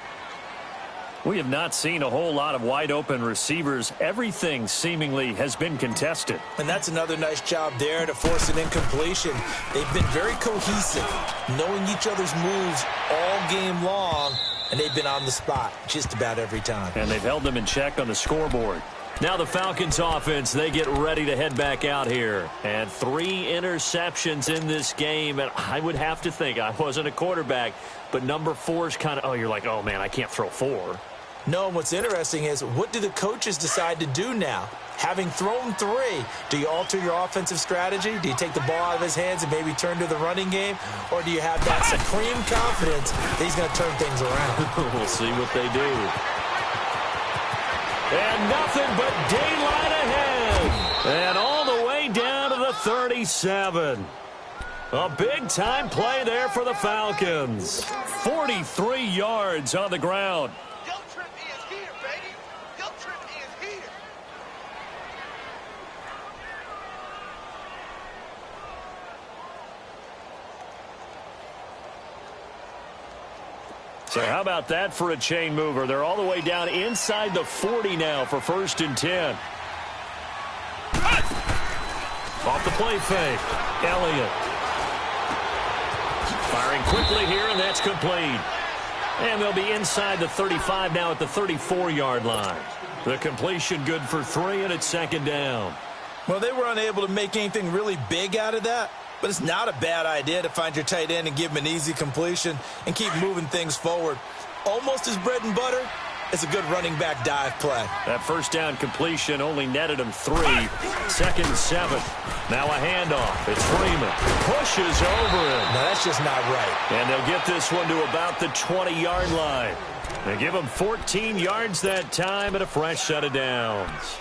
We have not seen a whole lot of wide-open receivers. Everything seemingly has been contested. And that's another nice job there to force an incompletion. They've been very cohesive, knowing each other's moves all game long, and they've been on the spot just about every time. And they've held them in check on the scoreboard. Now the Falcons offense, they get ready to head back out here. And 3 interceptions in this game. And I would have to think, I wasn't a quarterback, but number 4 is kind of, oh, you're like, oh, man, I can't throw 4. No, and what's interesting is, what do the coaches decide to do now? Having thrown 3, do you alter your offensive strategy? Do you take the ball out of his hands and maybe turn to the running game? Or do you have that supreme confidence that he's going to turn things around? We'll see what they do. And nothing but daylight ahead. And all the way down to the 37. A big-time play there for the Falcons. 43 yards on the ground. Your trip is here, baby. Your trip is here. So how about that for a chain mover? They're all the way down inside the 40 now for 1st and 10. Off the play fake. Elliott. Firing quickly here, and that's complete. And they'll be inside the 35 now at the 34-yard line. The completion good for 3, and it's 2nd down. Well, they were unable to make anything really big out of that. But it's not a bad idea to find your tight end and give him an easy completion and keep moving things forward. Almost as bread and butter as a good running back dive play. That 1st down completion only netted him 3. 2nd and 7. Now a handoff. It's Freeman. Pushes over him. Now that's just not right. And they'll get this one to about the 20-yard line. They give him 14 yards that time and a fresh set of downs.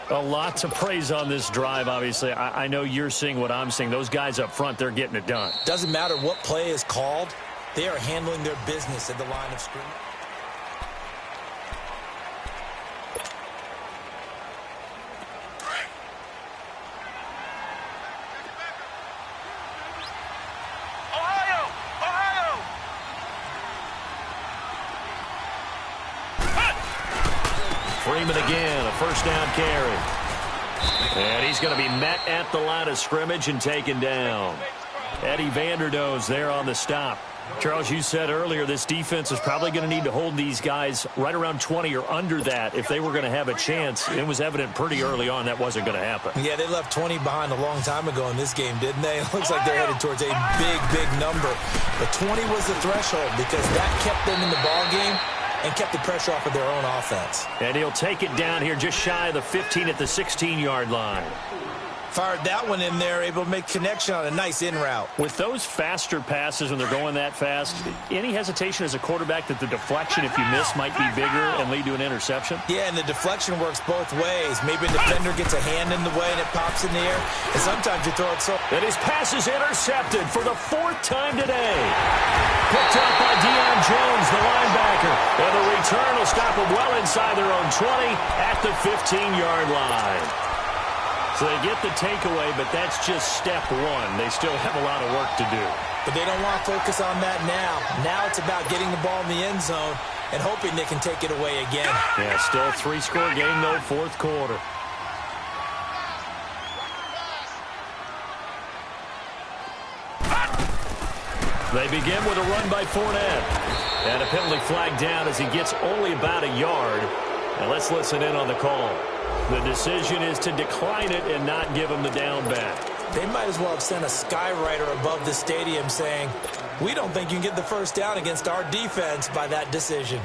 A lot to praise on this drive, obviously. I know you're seeing what I'm seeing. Those guys up front, they're getting it done. Doesn't matter what play is called. They are handling their business at the line of scrimmage. Freeman again, a 1st down carry. And he's going to be met at the line of scrimmage and taken down. Eddie Vanderdoes there on the stop. Charles, you said earlier this defense is probably going to need to hold these guys right around 20 or under that if they were going to have a chance. It was evident pretty early on that wasn't going to happen. Yeah, they left 20 behind a long time ago in this game, didn't they? It looks like they're headed towards a big, big number. But 20 was the threshold because that kept them in the ball game and kept the pressure off of their own offense. And he'll take it down here just shy of the 15 at the 16-yard line. Fired that one in there, able to make connection on a nice in route. With those faster passes when they're going that fast, any hesitation as a quarterback that the deflection, if you miss, might be bigger and lead to an interception? Yeah, and the deflection works both ways. Maybe a defender gets a hand in the way and it pops in the air, and sometimes you throw it so... And his pass is intercepted for the 4th time today. Picked up by Deion Jones, the linebacker. And the return will stop them well inside their own 20 at the 15-yard line. So they get the takeaway, but that's just step one. They still have a lot of work to do. But they don't want to focus on that now. Now it's about getting the ball in the end zone and hoping they can take it away again. Yeah, still a 3-score game, though, 4th quarter. They begin with a run by Fournette. And a penalty flag down as he gets only about a yard. Now let's listen in on the call. The decision is to decline it and not give him the down back. They might as well have sent a skywriter above the stadium saying, we don't think you can get the first down against our defense by that decision.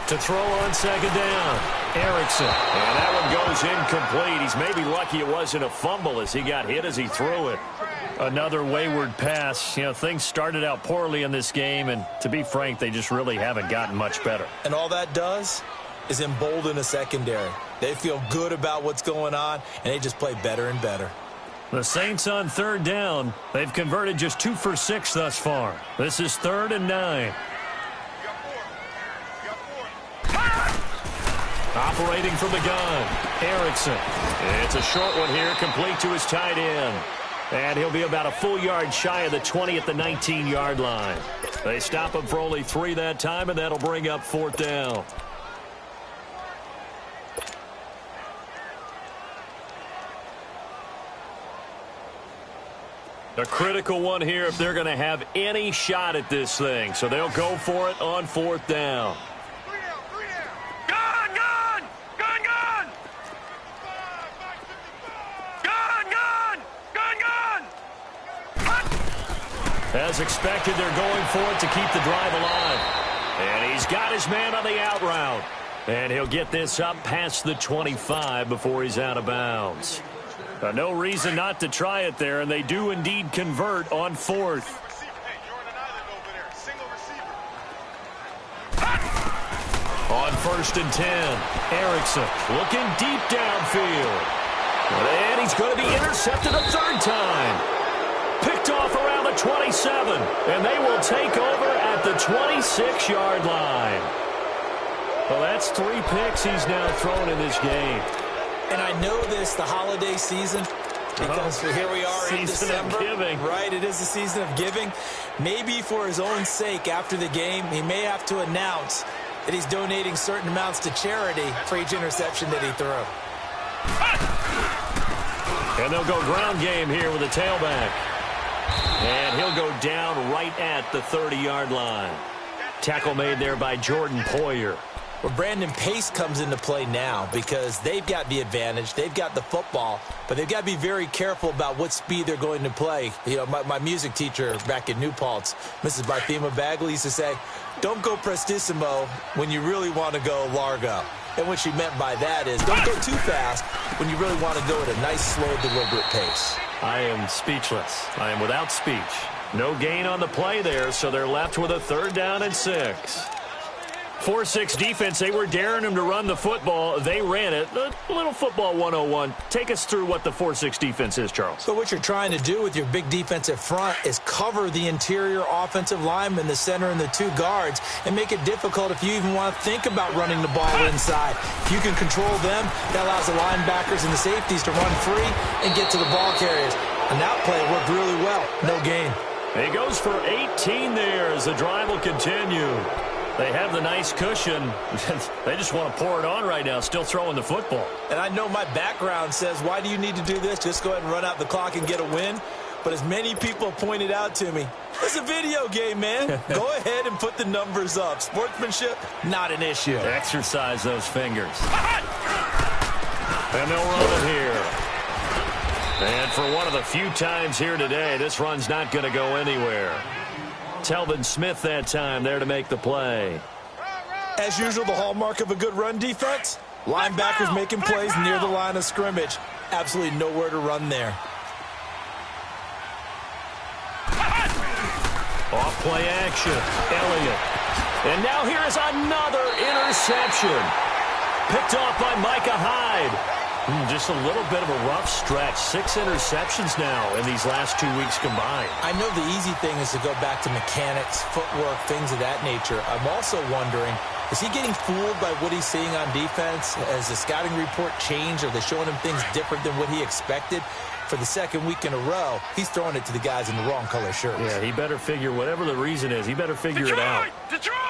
To throw on 2nd down, Erickson. And that one goes incomplete. He's maybe lucky it wasn't a fumble as he got hit as he threw it. Another wayward pass. You know, things started out poorly in this game, and to be frank, they just really haven't gotten much better. And all that does is embolden a secondary. They feel good about what's going on, and they just play better and better. The Saints on 3rd down. They've converted just 2 for 6 thus far. This is 3rd and 9. Operating from the gun, Erickson. It's a short one here, complete to his tight end. And he'll be about a full yard shy of the 20 at the 19-yard line. They stop him for only 3 that time, and that'll bring up 4th down. A critical one here if they're going to have any shot at this thing. So they'll go for it on 4th down. As expected, they're going for it to keep the drive alive. And he's got his man on the out route. And he'll get this up past the 25 before he's out of bounds. No reason not to try it there, and they do indeed convert on 4th. On 1st and 10, Erickson looking deep downfield. And he's going to be intercepted a 3rd time. Picked off around the 27, and they will take over at the 26-yard line. Well, that's 3 picks he's now thrown in this game. And I know this, the holiday season, because here we are in December. Season of giving. Right, it is the season of giving. Maybe for his own sake after the game, he may have to announce that he's donating certain amounts to charity for each interception that he threw. And they'll go ground game here with a tailback. And he'll go down right at the 30-yard line. Tackle made there by Jordan Poyer. Well, Brandon, pace comes into play now because they've got the advantage. They've got the football, but they've got to be very careful about what speed they're going to play. You know, my music teacher back in New Paltz, Mrs. Barthema Bagley, used to say, don't go prestissimo when you really want to go largo. And what she meant by that is don't go too fast when you really want to go at a nice, slow, deliberate pace. I am speechless. I am without speech. No gain on the play there, so they're left with a 3rd down and 6. 4-6 defense, they were daring him to run the football. They ran it. A little football 101. Take us through what the 4-6 defense is, Charles. So what you're trying to do with your big defensive front is cover the interior offensive lineman, the center, and the 2 guards, and make it difficult if you even want to think about running the ball inside. If you can control them, that allows the linebackers and the safeties to run free and get to the ball carriers. And that play worked really well. No gain. He goes for 18 there as the drive will continue. They have the nice cushion. They just want to pour it on right now, still throwing the football. And I know my background says, why do you need to do this? Just go ahead and run out the clock and get a win. But as many people pointed out to me, it's a video game, man. Go ahead and put the numbers up. Sportsmanship, not an issue. Exercise those fingers. And they'll run it here. And for one of the few times here today, this run's not going to go anywhere. Telvin Smith that time there to make the play. As usual, the hallmark of a good run defense, linebackers making plays near the line of scrimmage. Absolutely nowhere to run there. Off play action, Elliott. And now here is another interception. Picked off by Micah Hyde. Just a little bit of a rough stretch. 6 interceptions now in these last 2 weeks combined. I know the easy thing is to go back to mechanics, footwork, things of that nature. I'm also wondering, is he getting fooled by what he's seeing on defense? Has the scouting report changed? Are they showing him things different than what he expected? For the second week in a row, he's throwing it to the guys in the wrong color shirts. Yeah, he better figure, whatever the reason is, he better figure it out. Detroit!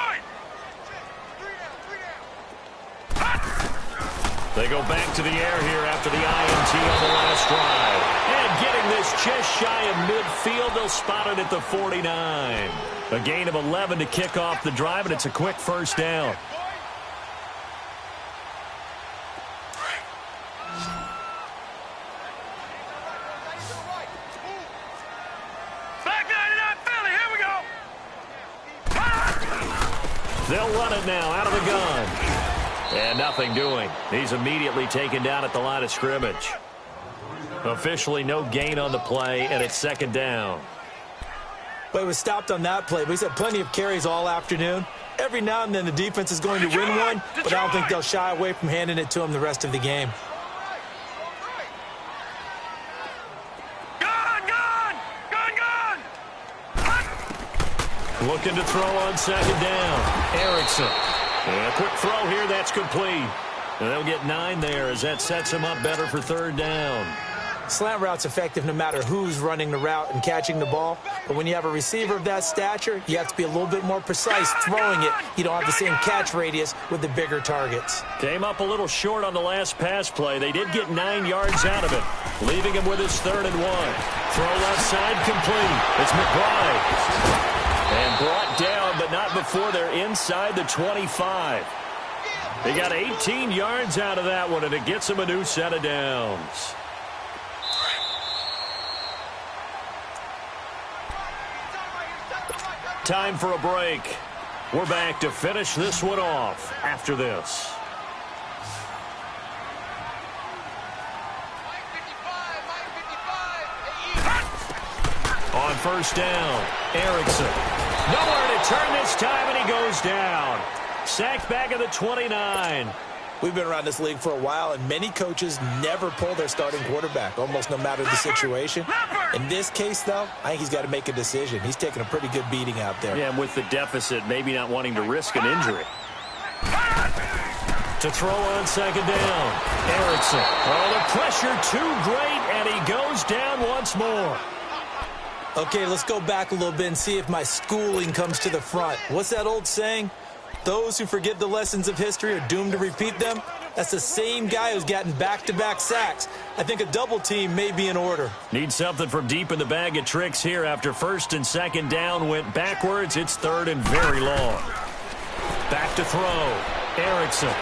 They go back to the air here after the INT on the last drive. And getting this just shy of midfield, they'll spot it at the 49. A gain of 11 to kick off the drive, and it's a quick first down. Back 99 Philly, here we go! They'll run it now out of the gun. And nothing doing. He's immediately taken down at the line of scrimmage. Officially no gain on the play, and it's second down. But he was stopped on that play, but he's had plenty of carries all afternoon. Every now and then the defense is going to win one, but I don't think they'll shy away from handing it to him the rest of the game. Looking to throw on second down. Erickson. And a quick throw here, that's complete. And they'll get 9 there as that sets him up better for third down. Slant route's effective no matter who's running the route and catching the ball. But when you have a receiver of that stature, you have to be a little bit more precise throwing it. You don't have the same catch radius with the bigger targets. Came up a little short on the last pass play. They did get 9 yards out of it, leaving him with his 3rd and 1. Throw left side complete. It's McBride. And brought down, but not before they're inside the 25. They got 18 yards out of that one, and it gets them a new set of downs. Time for a break. We're back to finish this one off after this. On first down, Erickson. Nowhere to turn this time, and he goes down. Sacked back at the 29. We've been around this league for a while, and many coaches never pull their starting quarterback, almost no matter the situation. In this case, though, I think he's got to make a decision. He's taking a pretty good beating out there. Yeah, and with the deficit, maybe not wanting to risk an injury. To throw on second down, Erickson. Oh, the pressure too great, and he goes down once more. Okay, let's go back a little bit and see if my schooling comes to the front. What's that old saying? Those who forget the lessons of history are doomed to repeat them. That's the same guy who's gotten back-to-back sacks. I think a double team may be in order. Need something from deep in the bag of tricks here. After first and second down went backwards, it's 3rd and very long. Back to throw. Erickson.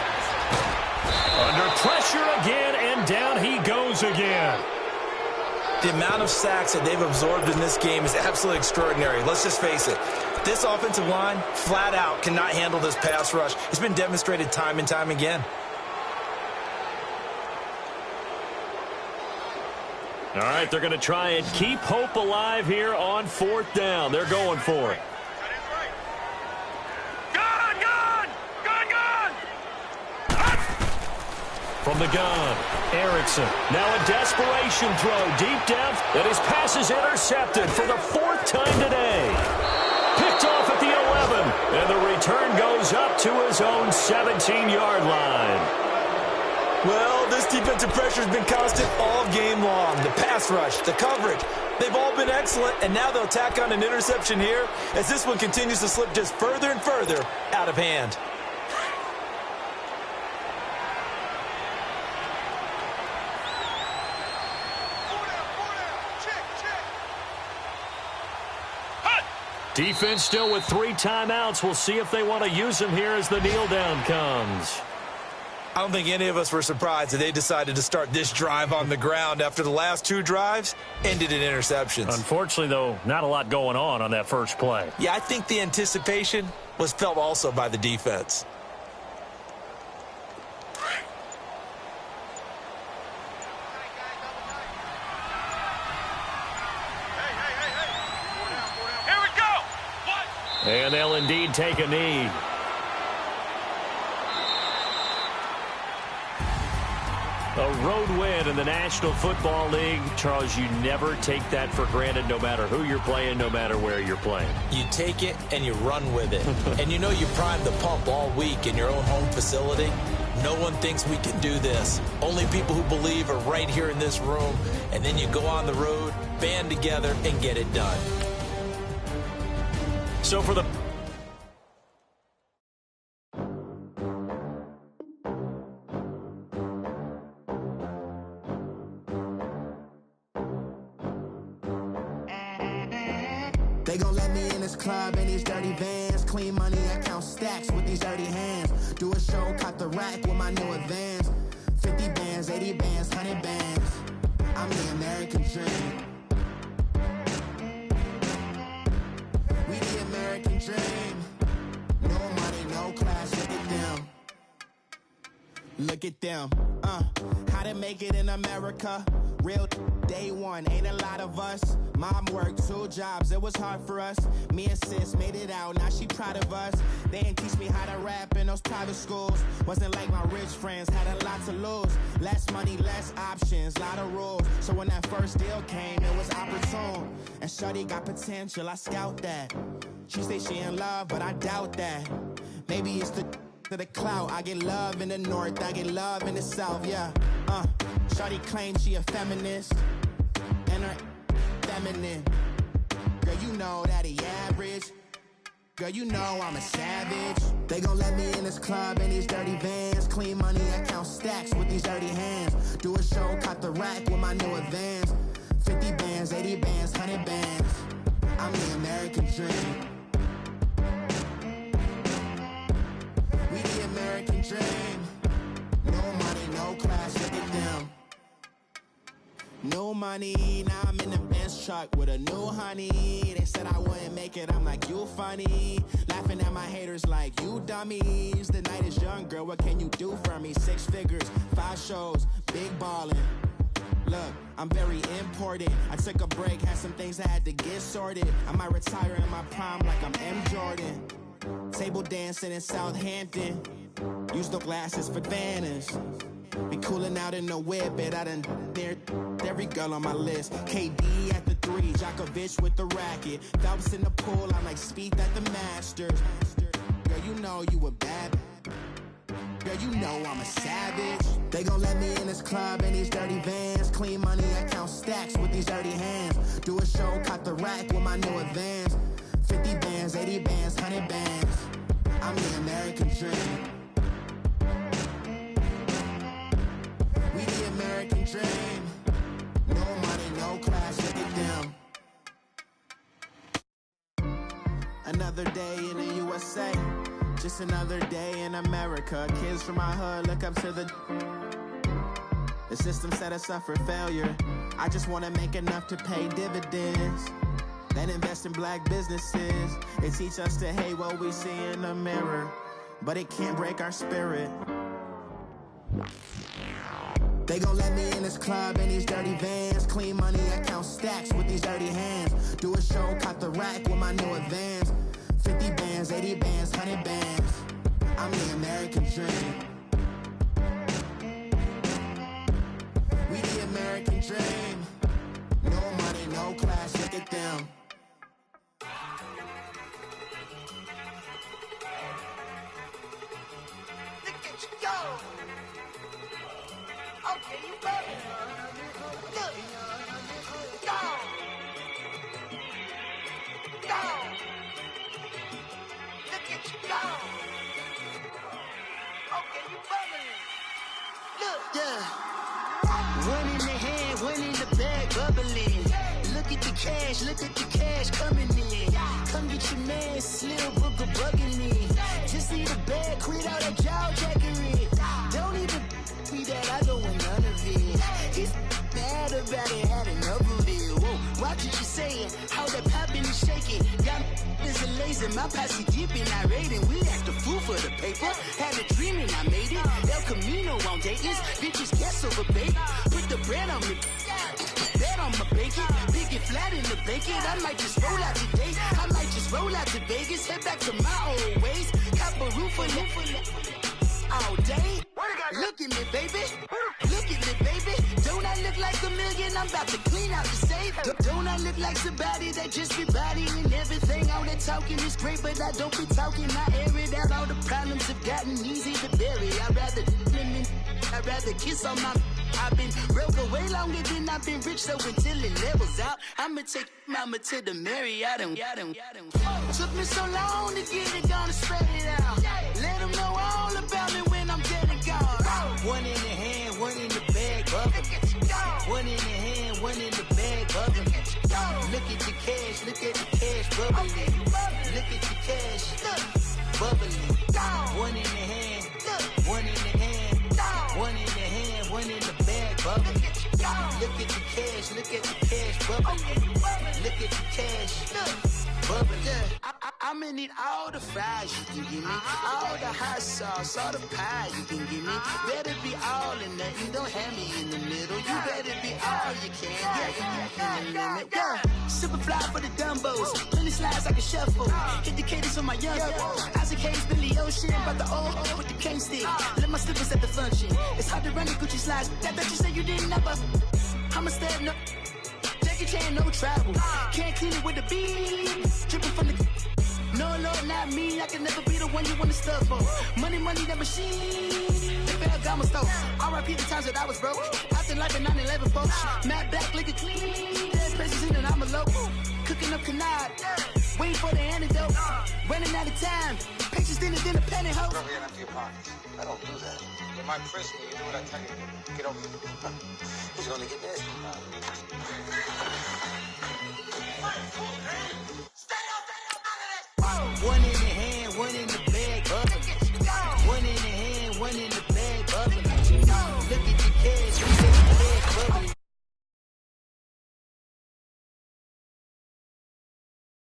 Under pressure again, and down he goes again. The amount of sacks that they've absorbed in this game is absolutely extraordinary. Let's just face it. This offensive line, flat out, cannot handle this pass rush. It's been demonstrated time and time again. All right, they're going to try and keep hope alive here on 4th down. They're going for it. From the gun, Erickson. Now a desperation throw deep depth, and his pass is intercepted for the 4th time today. Picked off at the 11, and the return goes up to his own 17-yard line. Well, this defensive pressure has been constant all game long. The pass rush, the coverage, they've all been excellent, and now they'll tack on an interception here as this one continues to slip just further and further out of hand. Defense still with 3 timeouts. We'll see if they want to use them here as the kneel down comes. I don't think any of us were surprised that they decided to start this drive on the ground after the last 2 drives ended in interceptions. Unfortunately, though, not a lot going on that first play. Yeah, I think the anticipation was felt also by the defense. Here we go. What? And they'll indeed take a knee. A road win in the National Football League. Charles, you never take that for granted, no matter who you're playing, no matter where you're playing. You take it and you run with it. And you know you primed the pump all week in your own home facility. No one thinks we can do this. Only people who believe are right here in this room. And then you go on the road, band together, and get it done. So for the... They gon' let me in this club in these dirty vans. Clean money, I count stacks with these dirty hands. Do a show, caught the rack with my new advance. 50 bands, 80 bands, 100 bands. I'm the American dream. We the American dream. No money, no class, look at them. Look at them, how to make it in America. Real day one, ain't a lot of us. Mom worked 2 jobs, it was hard for us. Me and sis made it out, now she proud of us. They didn't teach me how to rap in those private schools. Wasn't like my rich friends, had a lot to lose. Less money, less options, lot of rules. So when that first deal came, it was opportune. And shorty got potential, I scout that. She say she in love, but I doubt that. Maybe it's the clout. I get love in the north, I get love in the south, yeah. Shorty claims she a feminist, and her feminine. Girl, you know that he average. Girl, you know I'm a savage. They gon' let me in this club in these dirty vans. Clean money, I count stacks with these dirty hands. Do a show, caught the rack with my new advance. 50 bands, 80 bands, 100 bands. I'm the American dream. We the American dream. No money, no class, look at them. No money, now I'm in the Benz truck with a new honey. They said I wouldn't make it, I'm like, you funny. Laughing at my haters like, you dummies. The night is young, girl, what can you do for me? 6 figures, 5 shows, big ballin'. Look, I'm very important. I took a break, had some things I had to get sorted. I might retire in my prime like I'm M. Jordan. Table dancing in Southampton. Use the glasses for Vannas. Be cooling out in the whip, but I done dared every girl on my list. KD at the 3, Djokovic with the racket. Phelps in the pool, I'm like Speed at the Masters. Girl, you know you a bad. Girl, you know I'm a savage. They gon' let me in this club in these dirty vans. Clean money, I count stacks with these dirty hands. Do a show, caught the rack with my new advance. 50 bands, 80 bands, 100 bands. I'm the American dream. We the American dream. No money, no class, look at them. Another day in the USA. Just another day in America. Kids from my hood look up to the system set us up for failure. I just wanna make enough to pay dividends. Then invest in black businesses. They teach us to hate what we see in the mirror, but it can't break our spirit. They gon' let me in this club in these dirty vans. Clean money, I count stacks with these dirty hands. Do a show, caught the rack with my new advance. 50 bands, 80 bands, 100 bands. I'm the American dream. We the American dream. No money, no class, look at them. Look at you go. Okay, you better. Look. Go. Go. Look at you go. Okay, you bubbling. Look. Yeah. One in the hand, one in the bag, bubbling. Look at the cash coming in. Come get your man, Slim Booker bugging me. Just need a bag, quit all that jaw jackery. Don't even in my posse deep and irate, and we act a fool for the paper. Had a dream and I made it. El Camino on Dayton's, bitches guess over bait. Put the bread on me, bet on my bacon. Big it flat in the bacon. I might just roll out today. I might just roll out to Vegas, head back to my old ways. Cop a roof for all day. Look at me, baby. Look at me, baby. Don't I look like a million? I'm about to clean out the safe. Don't I look like somebody that just be bodying everything? All that talking is great, but I don't be talking. I air it out. All the problems have gotten easy to bury. I'd rather kiss on my. I've been broke way longer than I've been rich, so until it levels out, I'ma take mama to the Marriott and took me so long to get it, gonna spread it out. Let them know all about me when I'm dead and gone. One in the hand, one in the bag, bubbling. One in the hand, one in the bag, bubbling. Look at the cash, look at the cash, bubbling. Look at the cash, bubbling. One in the hand, one in the hand, one in the hand, one in the bag, bubbling. Look at the cash, look at the cash, bubbling. Look at the cash, bubbling. I'm gonna need all the fries you can give me, all the hot sauce, all the pie you can give me. Better be all in nothing, don't have me in the middle. You better be all you can, in the limit. Yeah, super fly for the Dumbos, plenty slides I can shuffle. Hit the cadence on my young Isaac Hayes, Billy Ocean, but the old with the cane stick. Let my slippers at the function. It's hard to run the Gucci slides. That you said you didn't never. I'm a step no. Jackie Chan, no travel. Can't clean it with the beat. Dripping from the. No, Lord, not me. I can never be the one you want to stuff for. Money, that machine. They fell down my stove. R.I.P. the times that I was broke. Acting like a 9/11 folks. Matte black, liquor clean. Dead presses in and I'm a local. Cooking up canard. Waiting for the antidote. Running out of time. Pictures in the penny hoe. Over here and empty your pockets. I don't do that. In my prison, you do what I tell you. Get over here. He's gonna get this.